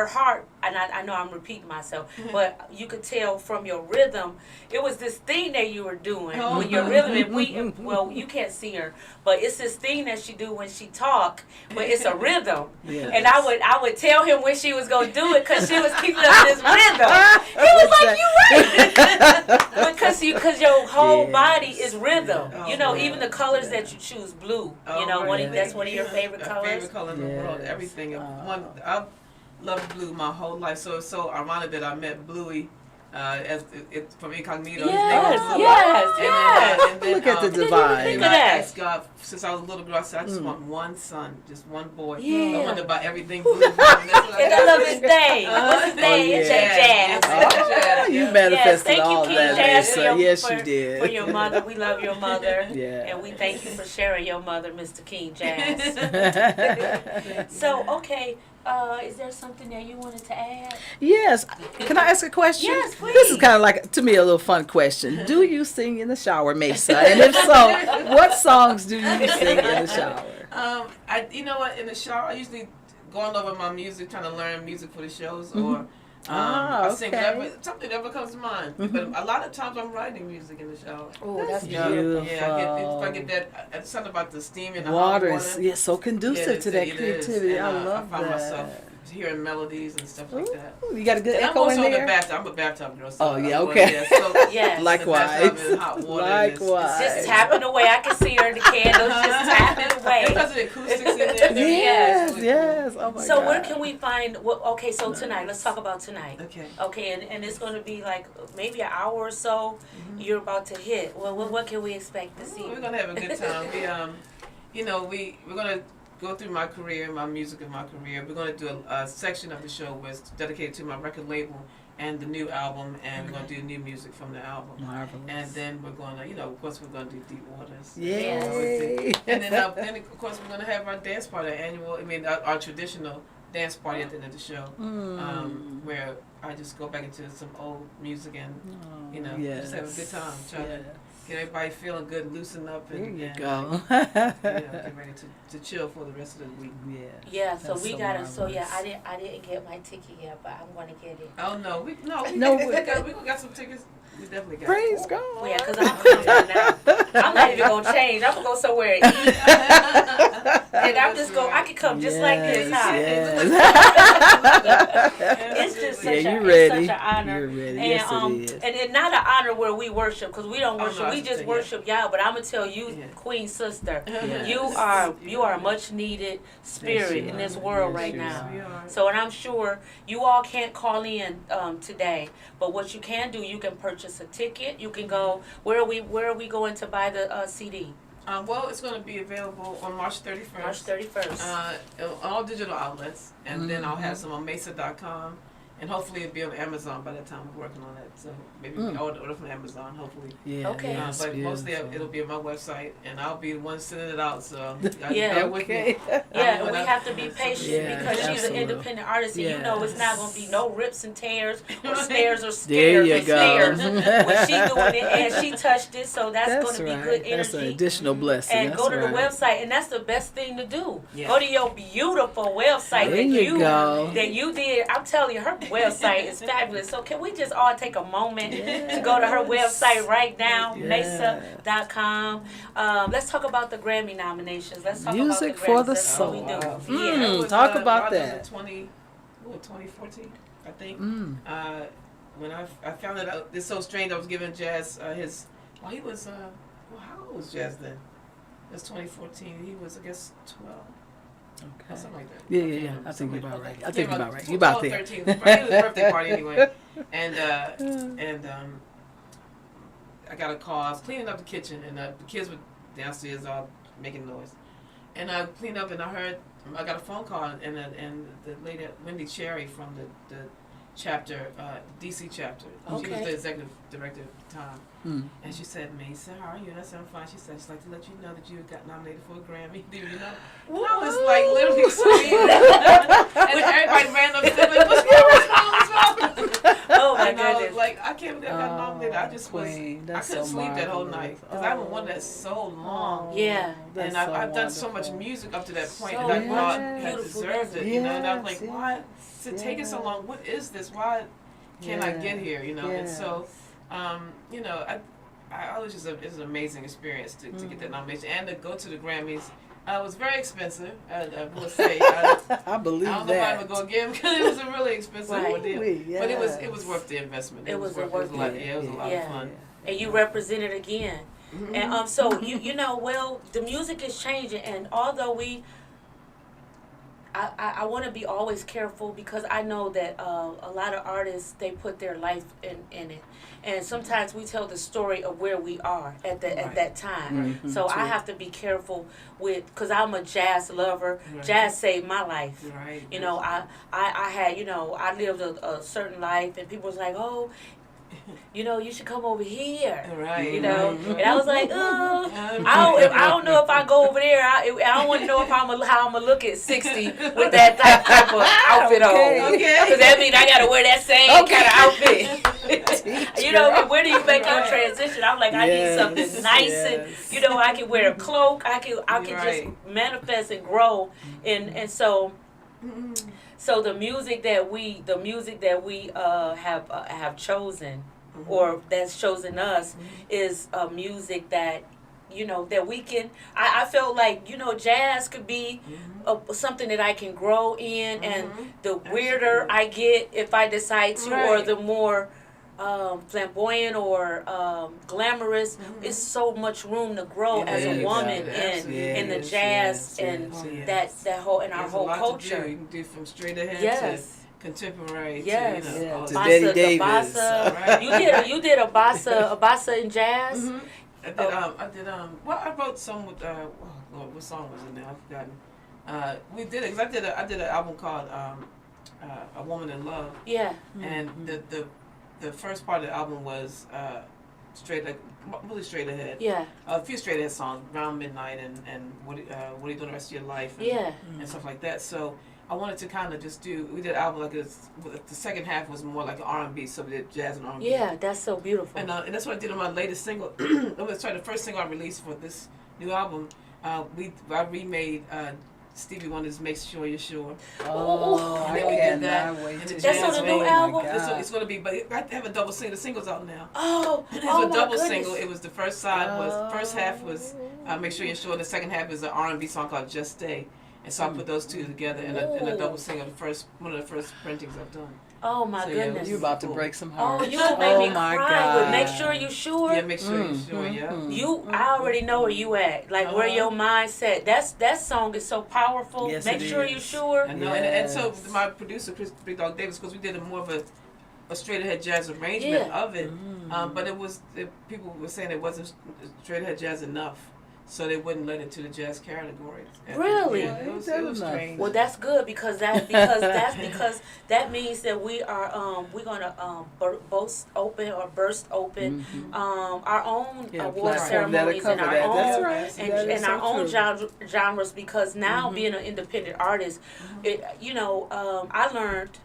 Speaker 2: heart, and I know I'm repeating myself, but you could tell from your rhythm, it was this thing that you were doing with your rhythm, and well, you can't see her, but it's this thing that she do when she talk, but it's a rhythm,
Speaker 3: Yes.
Speaker 2: and I would tell him when she was gonna do it because she was keeping up this rhythm. He was like, you right, because your whole
Speaker 3: Yes.
Speaker 2: body is rhythm.
Speaker 4: Yeah.
Speaker 2: You know,
Speaker 4: Oh,
Speaker 2: even the colors that you choose, blue. You know,
Speaker 4: right.
Speaker 2: that's one of your favorite
Speaker 4: My
Speaker 2: colors.
Speaker 4: favorite color in the world.
Speaker 3: Yes.
Speaker 4: Everything.
Speaker 3: Oh.
Speaker 4: I've loved blue my whole life. So it's so ironic that I met Bluey from Incognito.
Speaker 2: Yes,
Speaker 4: His name was Bluey.
Speaker 2: yes.
Speaker 4: And then,
Speaker 3: Look at the
Speaker 2: Didn't even
Speaker 3: divide.
Speaker 2: think
Speaker 4: And
Speaker 2: of
Speaker 4: I
Speaker 2: that.
Speaker 4: asked God since I was a little girl. I said, I just want one son, just one boy.
Speaker 2: Yeah.
Speaker 4: I wanted to buy everything blue. And that's what
Speaker 2: And I love his name. What's his name?
Speaker 3: yeah.
Speaker 2: It's Jazz.
Speaker 3: Oh, you
Speaker 2: Yes,
Speaker 3: manifested
Speaker 2: thank you,
Speaker 3: all
Speaker 2: King
Speaker 3: that,
Speaker 2: Jazz,
Speaker 3: Maysa. Yes,
Speaker 2: for
Speaker 3: you did.
Speaker 2: For your mother. We love your mother.
Speaker 3: Yeah.
Speaker 2: And we thank you for sharing your mother, Mr. King Jazz. So, okay, is there something that you wanted to add?
Speaker 3: Yes. Can I ask a question?
Speaker 2: Yes,
Speaker 3: This is
Speaker 2: please.
Speaker 3: kind of like, to me, a little fun question. Do you sing in the shower, Maysa? And if so, what songs do you sing in the shower?
Speaker 4: You know what? In the shower, I usually going over my music, trying to learn music for the shows, or I sing
Speaker 3: okay.
Speaker 4: whatever, something that ever comes to mind. But a lot of times I'm writing music in the shower.
Speaker 2: Oh, that's
Speaker 3: beautiful.
Speaker 2: beautiful.
Speaker 4: Yeah, if I get that, it's something about the steam and the
Speaker 3: Water
Speaker 4: hot
Speaker 3: is
Speaker 4: water.
Speaker 3: so conducive to that
Speaker 4: It is.
Speaker 3: creativity.
Speaker 4: And,
Speaker 3: I love
Speaker 4: I find
Speaker 3: that.
Speaker 4: myself hearing melodies and stuff like that.
Speaker 3: Ooh, you got a good
Speaker 4: And I'm
Speaker 3: echo
Speaker 4: also
Speaker 3: in
Speaker 4: in the
Speaker 3: there?
Speaker 4: bathtub. I'm a bathtub girl. So
Speaker 3: Oh, yeah,
Speaker 4: I'm
Speaker 3: okay.
Speaker 4: Yeah, so
Speaker 2: Yes.
Speaker 3: Likewise.
Speaker 4: in the bathtub and hot water and it's-
Speaker 3: Likewise.
Speaker 2: Just tapping away. I can see her in the candles, just tapping away.
Speaker 4: Because of the acoustics in there.
Speaker 3: Yes,
Speaker 4: Yes.
Speaker 3: yes. Oh, my
Speaker 2: So
Speaker 3: God.
Speaker 2: where can we find? Okay, so tonight, let's talk about tonight.
Speaker 4: Okay.
Speaker 2: Okay, and it's going to be like maybe an hour or so. You're about to hit. Well, what can we expect to see?
Speaker 4: We're gonna have a good time. We're gonna go through my career, my music and my career. We're going to do a section of the show where it's dedicated to my record label and the new album, and we're going to do new music from the album.
Speaker 3: Marvelous.
Speaker 4: And then we're going to, of course, we're going to do Deep Waters.
Speaker 3: Yay.
Speaker 4: And then of course, we're going to have our dance party, our traditional dance party at the end of the show, where I just go back into some old music and, just have a good time, trying to get everybody feeling good, loosen up, and
Speaker 3: Go.
Speaker 4: get ready to chill for the rest of the week.
Speaker 2: Yeah, so
Speaker 3: That's
Speaker 2: we
Speaker 3: so
Speaker 2: gotta.
Speaker 3: marvelous.
Speaker 2: So yeah, I didn't get my ticket yet, but I'm gonna get it.
Speaker 4: Oh no, we got some tickets. We definitely got.
Speaker 3: Praise God.
Speaker 2: Well, yeah, because I'm coming now. I'm not even gonna change. I'm gonna go somewhere and eat. And I'm just I could come just like this. Huh? It's just such
Speaker 3: you're
Speaker 2: it's
Speaker 3: ready.
Speaker 2: such an honor.
Speaker 3: You're ready.
Speaker 2: And,
Speaker 3: Yes, it is.
Speaker 2: And it's not an honor where we worship, because we don't worship.
Speaker 4: no,
Speaker 2: We just
Speaker 4: yeah.
Speaker 2: worship y'all. But I'm gonna tell you, Queen Sister, you are a much needed spirit in this world right now.
Speaker 4: We are.
Speaker 2: So, and I'm sure you all can't call in today, but what you can do, you can purchase a ticket. You can go. Where are we going to buy the CD?
Speaker 4: Well, it's going to be available on March 31st.
Speaker 2: March 31st.
Speaker 4: On all digital outlets, and then I'll have some on Maysa.com, and hopefully it'll be on Amazon by that time. We're working on that, so maybe we can order from Amazon, hopefully.
Speaker 3: Yeah.
Speaker 2: Okay.
Speaker 3: Yes,
Speaker 4: But mostly
Speaker 3: beautiful.
Speaker 4: it'll be on my website, and I'll be the one sending it out. So
Speaker 2: Yeah.
Speaker 4: bear with me.
Speaker 2: Yeah, and we have to be patient
Speaker 3: Yeah,
Speaker 2: because she's an
Speaker 3: absolutely.
Speaker 2: independent artist, and you know it's not going to be no rips and tears or
Speaker 4: Right.
Speaker 2: snares or
Speaker 3: There
Speaker 2: scares
Speaker 3: you
Speaker 2: and
Speaker 3: go.
Speaker 2: snares when she doing it and she touched it, so that's going to be
Speaker 3: right.
Speaker 2: good
Speaker 3: That's an
Speaker 2: energy.
Speaker 3: additional blessing.
Speaker 2: And
Speaker 3: That's
Speaker 2: go to the
Speaker 3: right.
Speaker 2: website, and that's the best thing to do.
Speaker 4: Yeah.
Speaker 2: Go to your beautiful website
Speaker 3: There you go.
Speaker 2: that you did. I'm telling you, her website is fabulous. So can we just all take a moment to go to her website right now, Maysa.com. Let's talk about the Grammy nominations. Let's talk
Speaker 3: Music
Speaker 2: about the
Speaker 3: for
Speaker 2: Grammys.
Speaker 3: the
Speaker 2: That's what we
Speaker 3: soul.
Speaker 2: do.
Speaker 4: Wow.
Speaker 2: Yeah.
Speaker 4: It was,
Speaker 3: Talk about
Speaker 4: in
Speaker 3: that.
Speaker 4: 2014, I think. When I found it out, it's so strange. I was giving Jazz he was, how old was Jazz then? It was 2014. He was, I guess, 12.
Speaker 3: Okay.
Speaker 4: Something like that.
Speaker 3: Yeah. I think you're about right. I think you're about right. You're
Speaker 4: 12,
Speaker 3: about there.
Speaker 4: 13. It was his birthday party anyway. And I got a call. I was cleaning up the kitchen, and the kids were downstairs all making noise. And I cleaned up, and I got a phone call, and the lady, Wendy Cherry from the chapter, DC chapter. She was
Speaker 2: Okay.
Speaker 4: the executive director at the time. And she said, Maysa, how are you? And I said, I'm fine. She said, she'd like to let you know that you got nominated for a Grammy. Do you know? And I was like literally screaming. And everybody ran upstairs like, what's wrong?
Speaker 2: Oh my
Speaker 4: And I was
Speaker 2: goodness.
Speaker 4: like, I can't believe I got nominated. I just was,
Speaker 3: Queen,
Speaker 4: I
Speaker 3: that's
Speaker 4: couldn't
Speaker 3: so
Speaker 4: sleep that whole
Speaker 3: marvelous.
Speaker 4: night. Because I haven't won that so long.
Speaker 2: Yeah.
Speaker 3: That's
Speaker 4: And
Speaker 3: so
Speaker 4: I've done so much
Speaker 3: wonderful.
Speaker 4: music up to that point
Speaker 2: So
Speaker 4: that I thought
Speaker 3: much.
Speaker 4: had
Speaker 2: Beautiful
Speaker 4: deserved it,
Speaker 2: music.
Speaker 4: you know. And I was
Speaker 3: Yes,
Speaker 4: like, why is it taking so long? What is this? Why can't I get here? You know. And so, you know, I was just it's an amazing experience to get that nomination and to go to the Grammys. It was very expensive. I will say.
Speaker 3: I believe
Speaker 4: I don't know if I'm
Speaker 3: that.
Speaker 4: gonna go again because it was a really expensive
Speaker 2: Right.
Speaker 4: ordeal.
Speaker 3: Yes.
Speaker 4: But it was worth the investment.
Speaker 2: It was
Speaker 4: worth
Speaker 2: worth
Speaker 4: a lot.
Speaker 3: it.
Speaker 4: Yeah, it was a lot
Speaker 2: Yeah.
Speaker 4: of fun.
Speaker 2: And you represented again. And so you know, well, the music is changing, and although I want to be always careful because I know that a lot of artists, they put their life in it, and sometimes we tell the story of where we are at that time. So I have to be careful because I'm a jazz lover.
Speaker 4: Right.
Speaker 2: Jazz saved my life.
Speaker 4: Right.
Speaker 2: You know, I had, you know, I lived a certain life, and people was like, oh, you know, you should come over here.
Speaker 4: Right.
Speaker 2: You know,
Speaker 4: right.
Speaker 2: and I was like, oh, I don't know if I go over there. I don't want to know how I'm gonna look at 60 with that type of outfit on.
Speaker 4: Okay.
Speaker 2: Because that means I gotta wear that same kind of outfit. You know, where do you make your transition? I'm like, I need something nice, and you know, I can wear a cloak. I can
Speaker 4: Right.
Speaker 2: just manifest and grow, and so. So the music that we have chosen, or that's chosen us, is a music that, you know, that we can. I felt like, you know, jazz could be something that I can grow in, and the weirder I get, if I decide to, or
Speaker 4: Right.
Speaker 2: the more flamboyant or glamorous, it's so much room to grow
Speaker 4: Yeah,
Speaker 2: as a
Speaker 3: you
Speaker 2: woman
Speaker 3: got it.
Speaker 2: in the
Speaker 3: Yes,
Speaker 2: jazz
Speaker 3: yes,
Speaker 2: and
Speaker 3: yes.
Speaker 2: that whole in our
Speaker 4: There's a
Speaker 2: whole
Speaker 4: lot
Speaker 2: culture.
Speaker 4: To do. You can do from straight ahead
Speaker 2: Yes.
Speaker 4: to contemporary
Speaker 2: Yes.
Speaker 4: to, you know, all
Speaker 3: To
Speaker 4: that.
Speaker 3: Betty
Speaker 2: Bossa, the
Speaker 3: Davis.
Speaker 2: bossa.
Speaker 4: Right.
Speaker 2: You did a bossa in jazz.
Speaker 4: I did, well, I wrote some with, Lord, what song was it now? I've forgotten. We did it. 'Cause I did an album called A Woman in Love,
Speaker 2: Yeah.
Speaker 4: and the first part of the album was really straight ahead.
Speaker 2: Yeah.
Speaker 4: A few straight ahead songs, Around Midnight and what are you doing the rest of your life? And,
Speaker 2: Yeah.
Speaker 4: and stuff like that. So I wanted to kind of just we did an album like this. The second half was more like R&B, so we did jazz and R&B.
Speaker 2: Yeah, that's so beautiful.
Speaker 4: And that's what I did on my latest single. The first single I released for this new album. I remade Stevie Wonder's "Make Sure You're Sure."
Speaker 3: Oh,
Speaker 4: And then we did that.
Speaker 3: cannot wait
Speaker 4: And
Speaker 3: to
Speaker 4: the
Speaker 2: That's
Speaker 4: jazz
Speaker 2: on the new
Speaker 4: vein.
Speaker 2: album?
Speaker 4: It's going to be, but I have to have a double single. The single's out now.
Speaker 2: Oh,
Speaker 4: It's
Speaker 2: oh
Speaker 4: a
Speaker 2: my
Speaker 4: double
Speaker 2: goodness.
Speaker 4: single. It was the first side was first half was "Make Sure You're Sure," and the second half is an R&B song called "Just Stay." And so I put those two together in a double single. One of the first printings I've done.
Speaker 2: Oh my
Speaker 4: So, yeah,
Speaker 2: goodness.
Speaker 3: You're about to break some
Speaker 2: Oh,
Speaker 3: hearts.
Speaker 2: you gonna make me
Speaker 3: my
Speaker 2: cry.
Speaker 3: God.
Speaker 2: But make sure you sure.
Speaker 4: Yeah, make sure you're sure. Yeah.
Speaker 2: I already know where you at, like where your mindset. That song is so powerful.
Speaker 3: Yes,
Speaker 2: Make
Speaker 3: it
Speaker 2: sure
Speaker 3: is.
Speaker 2: you sure.
Speaker 4: I know, and so
Speaker 3: Yes.
Speaker 4: my producer Chris Big Dog Davis, because we did more of a straight ahead jazz arrangement
Speaker 2: Yeah.
Speaker 4: of it, but people were saying it wasn't straight ahead jazz enough, so they wouldn't let it to the jazz category.
Speaker 2: Really?
Speaker 4: Yeah, it was strange.
Speaker 2: Well, that's good because that means that we are we're gonna burst open our own award
Speaker 3: platform that'll
Speaker 2: ceremonies and
Speaker 3: cover
Speaker 2: our
Speaker 3: that.
Speaker 2: own
Speaker 3: That's right.
Speaker 2: and,
Speaker 3: That is
Speaker 2: and our
Speaker 3: so
Speaker 2: own
Speaker 3: true.
Speaker 2: genres because now being an independent artist, I learned,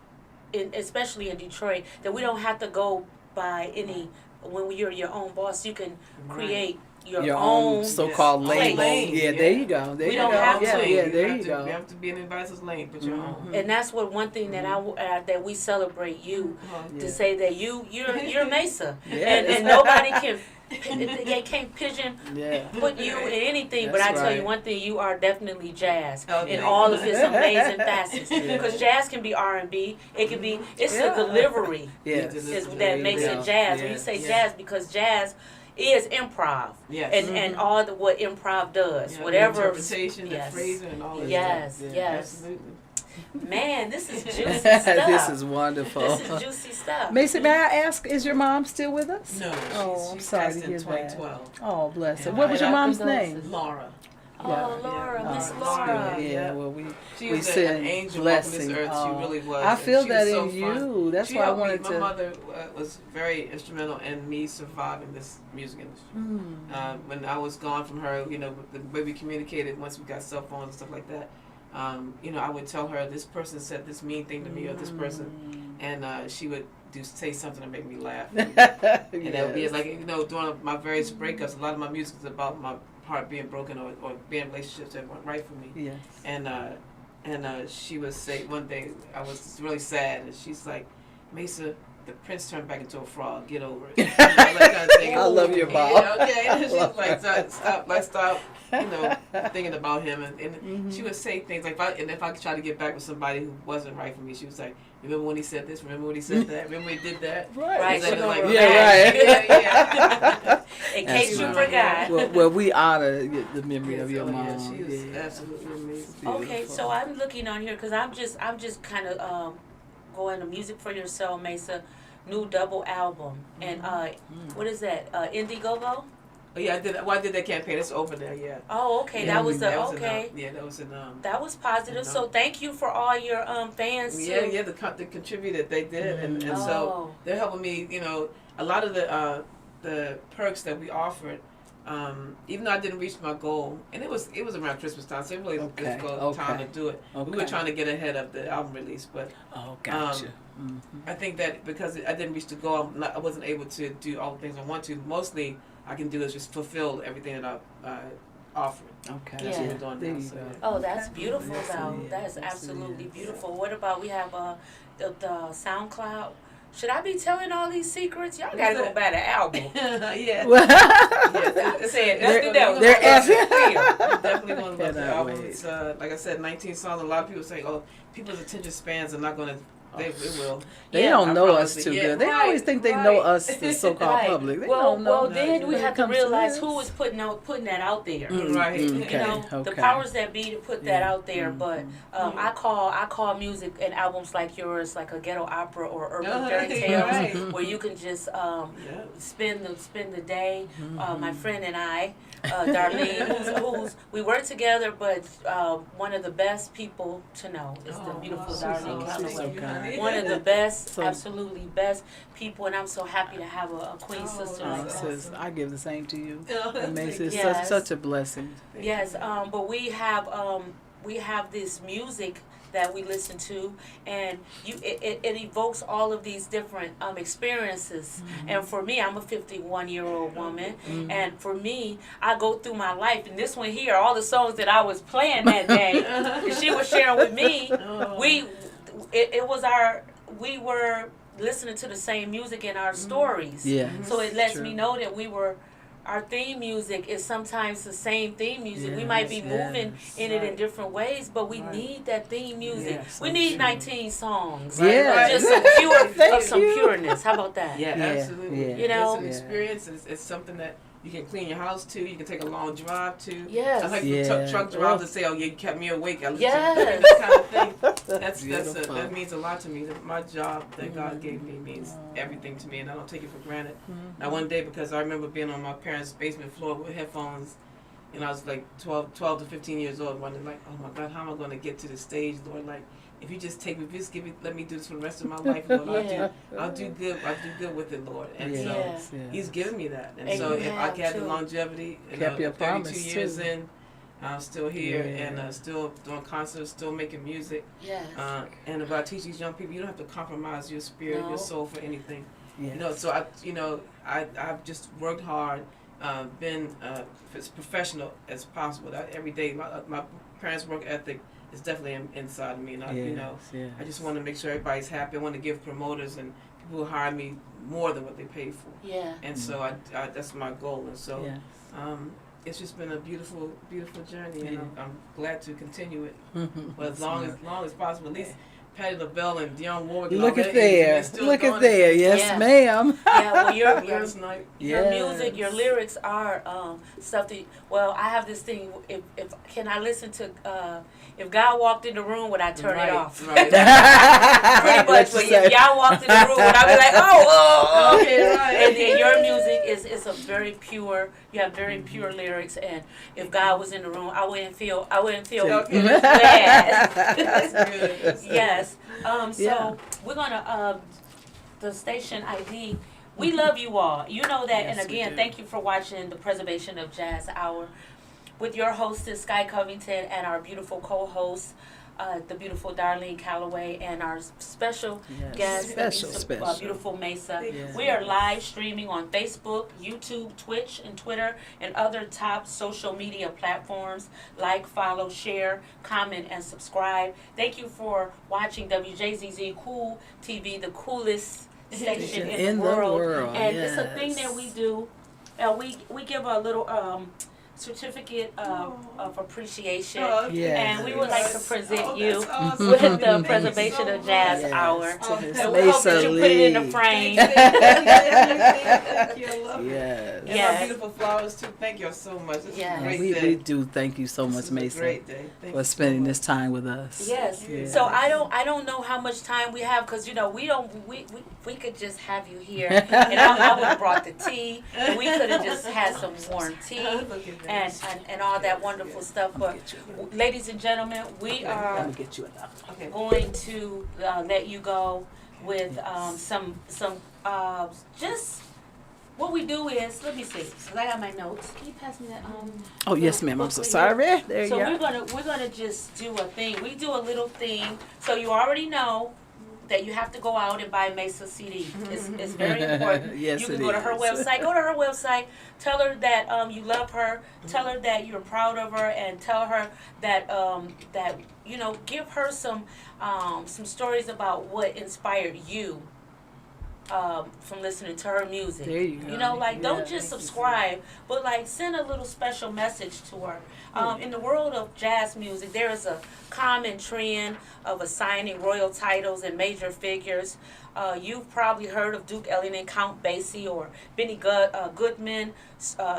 Speaker 2: especially in Detroit, that we don't have to go by any. When you're your own boss, you can create your own
Speaker 3: so-called
Speaker 2: place.
Speaker 3: label. Yeah, there you go. There
Speaker 2: We
Speaker 3: you
Speaker 2: don't
Speaker 3: go.
Speaker 2: have
Speaker 3: yeah,
Speaker 2: to.
Speaker 3: yeah, there
Speaker 4: have
Speaker 3: you
Speaker 4: to,
Speaker 3: go.
Speaker 4: You have to be in anybody's lane, but your own.
Speaker 2: And that's what one thing that that we celebrate you
Speaker 3: Yeah.
Speaker 2: to say that you're Maysa,
Speaker 3: Yes.
Speaker 2: and nobody they can't pigeon
Speaker 3: Yeah.
Speaker 2: put you in anything. But I
Speaker 3: That's
Speaker 2: tell you
Speaker 3: right.
Speaker 2: one thing, you are definitely jazz
Speaker 4: Okay.
Speaker 2: in all of its amazing facets. Because jazz can be R&B, it can be the delivery
Speaker 3: Yes.
Speaker 2: is
Speaker 4: There
Speaker 2: that
Speaker 4: you
Speaker 2: makes
Speaker 3: go.
Speaker 2: it jazz. When you
Speaker 3: Yes.
Speaker 2: say
Speaker 4: Yeah.
Speaker 2: jazz, because jazz is improv,
Speaker 4: Yes.
Speaker 2: and all what improv does,
Speaker 4: Yeah,
Speaker 2: whatever
Speaker 4: the interpretation,
Speaker 2: yes.
Speaker 4: the phrasing, and all that.
Speaker 2: Yes,
Speaker 4: stuff.
Speaker 2: yes.
Speaker 4: Absolutely.
Speaker 2: Man, this is juicy stuff.
Speaker 3: This is wonderful.
Speaker 2: This is juicy stuff.
Speaker 3: Mason, may I ask, is your mom still with us?
Speaker 4: No,
Speaker 3: Oh, I'm
Speaker 4: she's
Speaker 3: sorry
Speaker 4: passed
Speaker 3: to
Speaker 4: in
Speaker 3: hear that.
Speaker 4: 2012.
Speaker 3: Oh, bless her.
Speaker 4: Yeah.
Speaker 3: What was your
Speaker 2: And our
Speaker 3: mom's
Speaker 2: condolences.
Speaker 3: name?
Speaker 4: Laura.
Speaker 2: Oh, Laura,
Speaker 4: Yeah.
Speaker 2: Miss
Speaker 4: Laura.
Speaker 2: Laura.
Speaker 3: Yeah, well,
Speaker 4: She
Speaker 3: we
Speaker 4: was
Speaker 3: send
Speaker 4: an angel
Speaker 3: blessing.
Speaker 4: on this earth.
Speaker 3: Oh,
Speaker 4: She really was.
Speaker 3: I
Speaker 4: And
Speaker 3: feel
Speaker 4: she
Speaker 3: that
Speaker 4: was so
Speaker 3: in
Speaker 4: fun.
Speaker 3: you. That's
Speaker 4: She
Speaker 3: why I
Speaker 4: helped me.
Speaker 3: wanted
Speaker 4: My
Speaker 3: to.
Speaker 4: mother was very instrumental in me surviving this music industry. When I was gone from her, the way we communicated once we got cell phones and stuff like that, I would tell her this person said this mean thing to me or this person, and she would say something to make me laugh. And that would be like, during my various breakups, a lot of my music is about my heart being broken or being in relationships that weren't right for me.
Speaker 3: Yes.
Speaker 4: And she would say one day, I was really sad, and she's like, Maysa, the prince turned back into a frog. Get over it. That kind of thing.
Speaker 3: I love your mom.
Speaker 4: Yeah, okay. And she's like, stop, thinking about him. And she would say things like, if I try to get back with somebody who wasn't right for me, she was like, remember when he said this? Remember when he said that? Remember when he did that?
Speaker 2: Right.
Speaker 4: Like,
Speaker 3: Yeah,
Speaker 2: In
Speaker 3: That's
Speaker 2: case you
Speaker 3: right.
Speaker 2: forgot.
Speaker 3: Well, we honor the memory of your
Speaker 4: Yeah,
Speaker 3: mom.
Speaker 4: she was absolutely amazing.
Speaker 2: Okay, so I'm looking on here because I'm just kind of going to Music for Your Soul, Maysa, new double album, and what is that? Indiegogo.
Speaker 4: Oh, yeah, I did that campaign. It's over there. Yeah.
Speaker 2: Oh, okay,
Speaker 3: Yeah,
Speaker 2: that was
Speaker 4: That was
Speaker 2: okay.
Speaker 4: that was an
Speaker 2: That was positive. So thank you for all your fans too.
Speaker 4: Yeah, the contributed they did, and
Speaker 2: Oh.
Speaker 4: so they're helping me. A lot of the perks that we offered. Even though I didn't reach my goal, and it was around Christmas time, so it really was a difficult time to do it. We were trying to get ahead of the album release, but
Speaker 3: gotcha.
Speaker 4: I think that because I didn't reach the goal, I wasn't able to do all the things I want to. Mostly, I can do is just fulfill everything that I offered.
Speaker 3: Okay.
Speaker 4: That's what
Speaker 2: Yeah.
Speaker 4: we're doing
Speaker 3: There
Speaker 4: now.
Speaker 3: you
Speaker 4: So,
Speaker 3: go.
Speaker 4: yeah.
Speaker 2: Oh, that's beautiful
Speaker 3: Yes, it
Speaker 2: though.
Speaker 3: is.
Speaker 2: That is
Speaker 3: Yes, it
Speaker 2: absolutely
Speaker 3: is.
Speaker 2: beautiful. What about we have the SoundCloud? Should I be telling all these secrets? Y'all gotta go buy the album.
Speaker 4: Yeah.
Speaker 2: Say it. Let's do that.
Speaker 3: They're asking.
Speaker 4: You're definitely going to love the
Speaker 3: Cannot
Speaker 4: album.
Speaker 3: wait.
Speaker 4: It's like I said, 19 songs. A lot of people say, "Oh, people's attention spans are not going to They will.
Speaker 3: They
Speaker 2: Yeah,
Speaker 3: don't
Speaker 4: I
Speaker 3: know
Speaker 4: promise
Speaker 3: us
Speaker 4: you.
Speaker 3: too
Speaker 4: Yeah,
Speaker 3: good. They
Speaker 4: right,
Speaker 3: always think they know
Speaker 4: right.
Speaker 3: us, the so-called
Speaker 2: Right.
Speaker 3: public. They
Speaker 2: Well,
Speaker 3: don't know.
Speaker 2: then we
Speaker 3: when
Speaker 2: have
Speaker 3: it
Speaker 2: to
Speaker 3: comes
Speaker 2: realize
Speaker 3: this.
Speaker 2: who is putting that out there.
Speaker 4: Right.
Speaker 3: Okay.
Speaker 2: You know, the
Speaker 3: okay.
Speaker 2: powers that be to put that
Speaker 3: Yeah.
Speaker 2: out there. But I call music and albums like yours like a ghetto opera or urban fairy tales,
Speaker 4: Right.
Speaker 2: where you can just
Speaker 4: Yeah.
Speaker 2: spend the day. My friend and I, Darlene, who's we work together, but one of the best people to know is the beautiful Darlene Calloway.
Speaker 3: kind.
Speaker 2: One of the best,
Speaker 3: So-
Speaker 2: absolutely best people, and I'm so happy to have a queen sister like that.
Speaker 3: Sis, I give the same to you.
Speaker 4: Yeah.
Speaker 3: It makes it
Speaker 2: Yes.
Speaker 3: such a blessing.
Speaker 2: Yes, but we have this music that we listen to, and it evokes all of these different experiences. And for me, I'm a 51-year-old woman, and for me, I go through my life, and this one here, all the songs that I was playing that day, and she was sharing with me, we were listening to the same music in our stories.
Speaker 3: Yeah.
Speaker 2: So it lets
Speaker 3: True.
Speaker 2: me know that our theme music is sometimes the same theme music. We might be
Speaker 3: Yes,
Speaker 2: moving
Speaker 3: yes.
Speaker 2: in it in different ways, but we need that theme music.
Speaker 3: Yes,
Speaker 2: we
Speaker 3: so
Speaker 2: need
Speaker 3: true.
Speaker 2: 19 songs.
Speaker 3: Yeah.
Speaker 2: Just some
Speaker 3: Thank you.
Speaker 2: pureness. How about that?
Speaker 4: Yeah,
Speaker 3: Yeah,
Speaker 4: absolutely.
Speaker 3: yeah.
Speaker 2: You know?
Speaker 4: It's an experience. It's something that you can clean your house to. You can take a long drive to.
Speaker 2: Yes.
Speaker 4: I like
Speaker 3: Yeah.
Speaker 4: the truck drivers that say, "Oh, you kept me awake." I listen
Speaker 2: Yes.
Speaker 4: to this kind of thing.
Speaker 3: Beautiful.
Speaker 4: That means a lot to me. My job that God gave me means everything to me, and I don't take it for granted. Now, one day, because I remember being on my parents' basement floor with headphones, and I was like 12 to 15 years old, wondering like, "Oh my God, how am I going to get to the stage, Lord? Like, if you just take me, just let me do this for the rest of my life, Lord. I'll do good with it, Lord." And so
Speaker 3: Yes, yes.
Speaker 4: He's given me that, and
Speaker 2: And
Speaker 4: so
Speaker 2: you
Speaker 4: if I
Speaker 2: have,
Speaker 4: had the
Speaker 2: too.
Speaker 4: longevity,
Speaker 3: Kept your
Speaker 4: 32
Speaker 3: promise,
Speaker 4: years
Speaker 3: too.
Speaker 4: in, I'm still here
Speaker 3: Yeah.
Speaker 4: and still doing concerts, still making music.
Speaker 2: Yes.
Speaker 4: And about teaching these young people, you don't have to compromise your spirit,
Speaker 2: No.
Speaker 4: your soul for anything.
Speaker 3: Yes.
Speaker 4: You know, so I've just worked hard, been as professional as possible. Every day, my parents' work ethic is definitely inside of me, and
Speaker 3: Yes.
Speaker 4: I just want to make sure everybody's happy. I want to give promoters and people who hire me more than what they pay for,
Speaker 2: Yeah.
Speaker 4: and so I that's my goal. And so
Speaker 3: Yes.
Speaker 4: it's just been a beautiful, beautiful journey, and
Speaker 3: Yeah.
Speaker 4: I'm glad to continue it.
Speaker 3: Mhm.
Speaker 4: But as long as possible, at least Patti LaBelle and Dionne Warwick. and
Speaker 3: Look
Speaker 4: all
Speaker 3: at
Speaker 4: that,
Speaker 3: there.
Speaker 4: they're still
Speaker 3: Look
Speaker 4: doing
Speaker 3: at there. Yes,
Speaker 2: Yeah.
Speaker 3: ma'am.
Speaker 2: Yeah. Well, your
Speaker 4: Gladys Knight.
Speaker 2: your music, your
Speaker 3: Yes.
Speaker 2: lyrics are stuff that. Well, I have this thing. If can I listen to if God walked in the room, would I turn it off?
Speaker 4: Right.
Speaker 2: Pretty much. But if y'all walked in the room, would I be like, oh,
Speaker 4: Okay, right.
Speaker 2: And then your music is a very pure. You have very pure lyrics, and if God was in the room, I wouldn't feel
Speaker 4: Okay.
Speaker 2: bad.
Speaker 4: That's good. That's good.
Speaker 2: Yes. So
Speaker 3: Yeah.
Speaker 2: we're gonna the station ID. We love you all. You know that.
Speaker 3: Yes,
Speaker 2: and
Speaker 3: we
Speaker 2: again,
Speaker 3: do.
Speaker 2: thank you for watching the Preservation of Jazz Hour with your hostess Sky Covington and our beautiful co-host, the beautiful Darlene Calloway, and our special
Speaker 3: Yes.
Speaker 2: guest,
Speaker 3: Special.
Speaker 2: beautiful Maysa.
Speaker 3: Yes.
Speaker 2: We are live streaming on Facebook, YouTube, Twitch, and Twitter, and other top social media platforms. Like, follow, share, comment, and subscribe. Thank you for watching WJZZ Cool TV, the coolest station in the world. And it's a thing that we do. We give a little certificate of appreciation.
Speaker 4: Oh,
Speaker 3: Yes.
Speaker 2: And we would like to present you
Speaker 4: that's awesome.
Speaker 2: with
Speaker 4: Thank
Speaker 2: the
Speaker 4: you
Speaker 2: Preservation
Speaker 4: so
Speaker 2: of Jazz
Speaker 3: Yes.
Speaker 2: Hour.
Speaker 3: To Miss
Speaker 2: And we hope that
Speaker 3: Maysa
Speaker 2: you put it in the
Speaker 3: Lee.
Speaker 2: frame.
Speaker 4: Thank you. I love it.
Speaker 3: Yes.
Speaker 4: And
Speaker 2: Yes.
Speaker 4: my beautiful flowers too. Thank you so much. This
Speaker 2: Yes.
Speaker 4: is a great
Speaker 3: We
Speaker 4: day.
Speaker 3: do thank you so much,
Speaker 4: This is a
Speaker 3: Mason,
Speaker 4: great day. Thank
Speaker 3: for
Speaker 4: you so
Speaker 3: spending
Speaker 4: much.
Speaker 3: this time with us.
Speaker 2: Yes.
Speaker 3: Yeah.
Speaker 2: So I don't know how much time we have because we could just have you here and I would have brought the tea and we could have just had some warm tea
Speaker 4: Look at that.
Speaker 2: and all that wonderful stuff. But ladies and gentlemen, we are
Speaker 3: Let me get you another.
Speaker 4: Okay.
Speaker 2: going to let you go with some just what we do is let me see because I got my notes. Can you pass me that?
Speaker 3: Oh yes, ma'am. I'm so sorry. There
Speaker 2: So
Speaker 3: you
Speaker 2: we're
Speaker 3: go.
Speaker 2: gonna just do a thing. We do a little thing. So you already know that you have to go out and buy Maysa CD. It's very important.
Speaker 3: Yes,
Speaker 2: You can
Speaker 3: it
Speaker 2: go to her
Speaker 3: is.
Speaker 2: website. Go to her website. Tell her that you love her. Tell her that you're proud of her, and tell her that that give her some stories about what inspired you from listening to her music.
Speaker 3: There you go.
Speaker 2: You know, like, don't
Speaker 3: Yeah.
Speaker 2: just subscribe, but like send a little special message to her. In the world of jazz music, there is a common trend of assigning royal titles and major figures. You've probably heard of Duke Ellington, Count Basie, or Benny Goodman,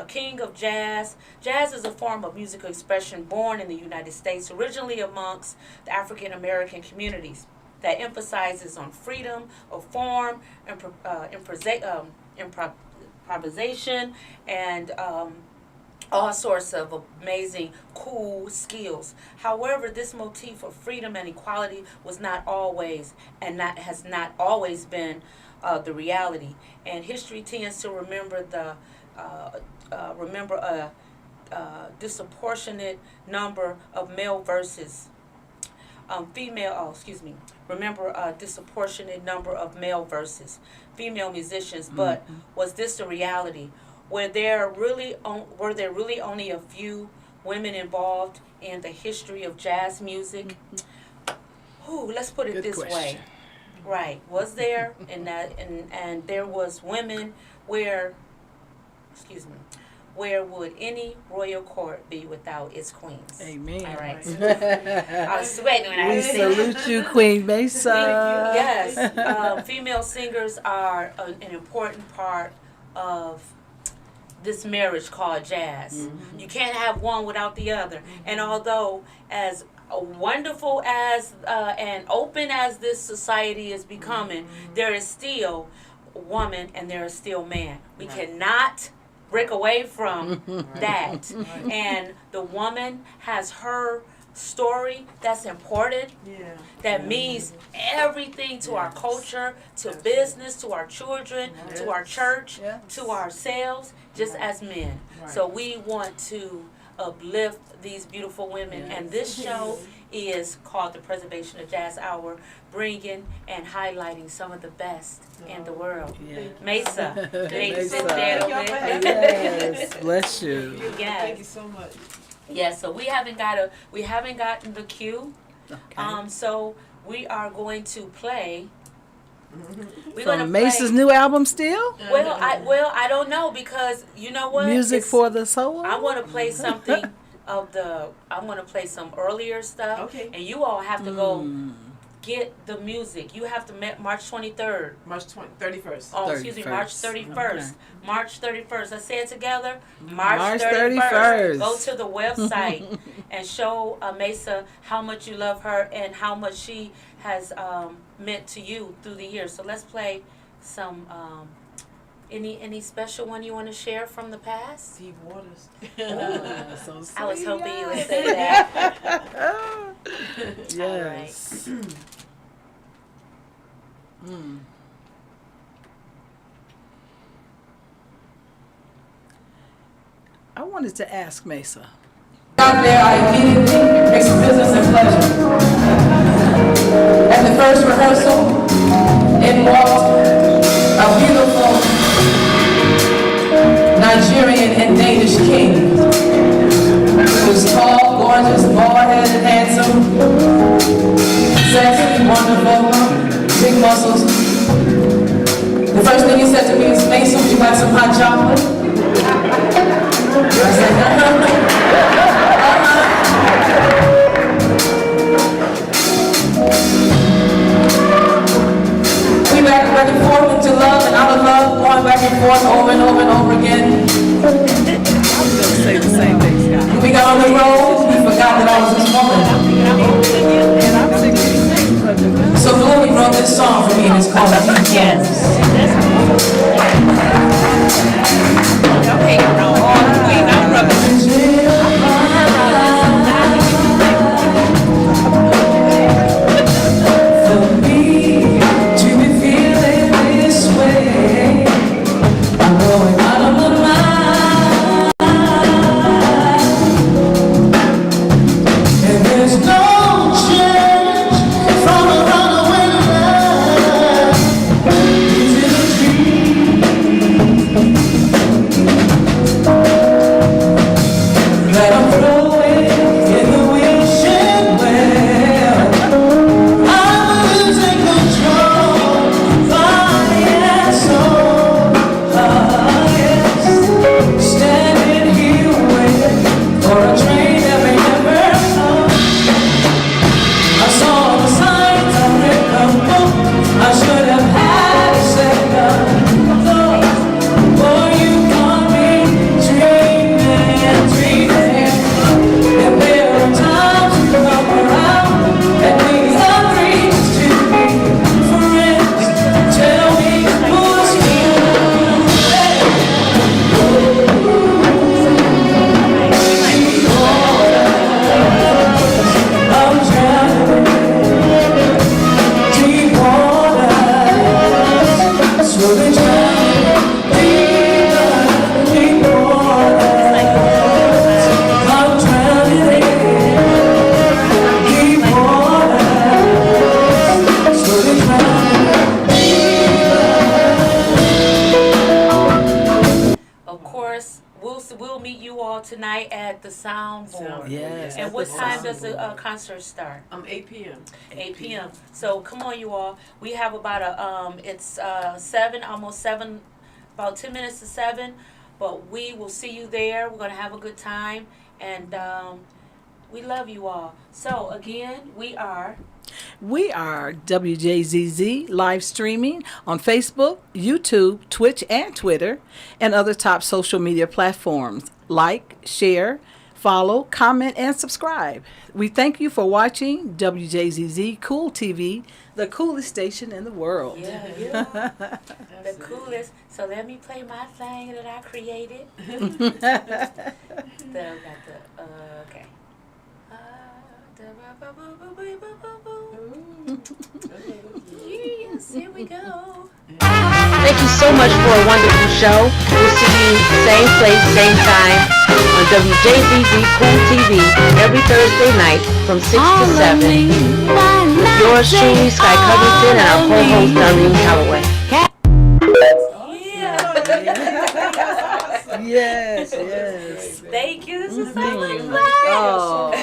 Speaker 2: King of Jazz. Jazz is a form of musical expression born in the United States, originally amongst the African American communities, that emphasizes on freedom of form, improvisation, and all sorts of amazing, cool skills. However, this motif of freedom and equality was not always, and has not always been the reality. And history tends to remember a disproportionate number of male versus remember a disproportionate number of male versus female musicians. But was this the reality? Were there really only a few women involved in the history of jazz music? Let's put it
Speaker 3: Good
Speaker 2: this
Speaker 3: question.
Speaker 2: way. Right. Was there? And there was women where would any royal court be without its queens?
Speaker 3: Amen.
Speaker 2: All right. I was sweating when I
Speaker 3: We
Speaker 2: said that.
Speaker 3: salute you, Queen Maysa.
Speaker 2: Yes, female singers are an important part of this marriage called jazz. You can't have one without the other. And although as wonderful as and open as this society is becoming, there is still woman and there is still man. We cannot break away from that. And the woman has her story that's important, that means everything to our culture, to business, to our children, to our church, to ourselves, just as men. So we want to uplift these beautiful women, and this show is called the Preservation of Jazz Hour, bringing and highlighting some of the best in the world. Mesa, thank you so much.
Speaker 3: Yes, bless you.
Speaker 4: Thank you so much.
Speaker 2: Yeah, so we haven't gotten the cue.
Speaker 3: Okay.
Speaker 2: So we are going to play. We're
Speaker 3: From
Speaker 2: gonna
Speaker 3: Masa's
Speaker 2: play,
Speaker 3: new album still?
Speaker 2: I don't know, because you know what?
Speaker 3: Music for the soul?
Speaker 2: I want to play something I want to play some earlier stuff.
Speaker 4: Okay.
Speaker 2: And you all have to go get the music. You have to March 23rd.
Speaker 4: March 31st.
Speaker 2: Oh, excuse me, March 31st.
Speaker 3: Okay.
Speaker 2: March 31st. Let's say it together. March
Speaker 3: 31st.
Speaker 2: 31st. Go to the website and show Maysa how much you love her and how much she has meant to you through the years. So let's play some. Any special one you want to share from the past?
Speaker 4: Deep waters.
Speaker 3: So
Speaker 2: I was
Speaker 3: sweet.
Speaker 2: hoping you would say that.
Speaker 3: Yes. I wanted to ask Maysa.
Speaker 7: Out there, I immediately mixed business and pleasure. At the first rehearsal, in walked a beautiful Nigerian and Danish king. He was tall, gorgeous, bald-headed, handsome, sexy, wonderful, big muscles. The first thing he said to me is, "Maysa, would you like some hot chocolate?" I said, we back and forth into love and out of love, going back and forth over and over and over again.
Speaker 3: I was going to say the same thing, Scott.
Speaker 7: When we got on the road, he forgot that I was his woman.
Speaker 3: And I'm singing.
Speaker 7: So Glory wrote this song for me, and it's called Yes.
Speaker 2: Okay, no, I'm rubbing.
Speaker 7: For me to be feeling this way, I'm going out of my mind, and there's no change from a runaway love. It's in a
Speaker 2: we'll meet you all tonight at the Soundboard.
Speaker 3: Yes.
Speaker 2: And
Speaker 3: at
Speaker 2: what
Speaker 3: the
Speaker 2: time does
Speaker 3: Soundboard.
Speaker 2: the concert start?
Speaker 4: 8 p.m.
Speaker 2: 8 p.m. So come on, you all. We have about it's 7, almost 7, about 10 minutes to 7. But we will see you there. We're gonna have a good time, and we love you all. So again, we are
Speaker 3: WJZZ live streaming on Facebook, YouTube, Twitch, and Twitter, and other top social media platforms. Like, share, follow, comment, and subscribe. We thank you for watching WJZZ Cool TV, the coolest station in the world.
Speaker 2: yeah, the coolest. So let me play my thing that I created. Okay. Yes, here we go.
Speaker 1: Thank you so much for a wonderful show. We'll see you same place, same time on WJZZ Cool TV every Thursday night from 6 to 7. Yours truly, Sky Covington, and our co-host, Darlene Calloway.
Speaker 3: Yes, yes.
Speaker 2: Thank you. This is so much fun.
Speaker 3: Oh, my.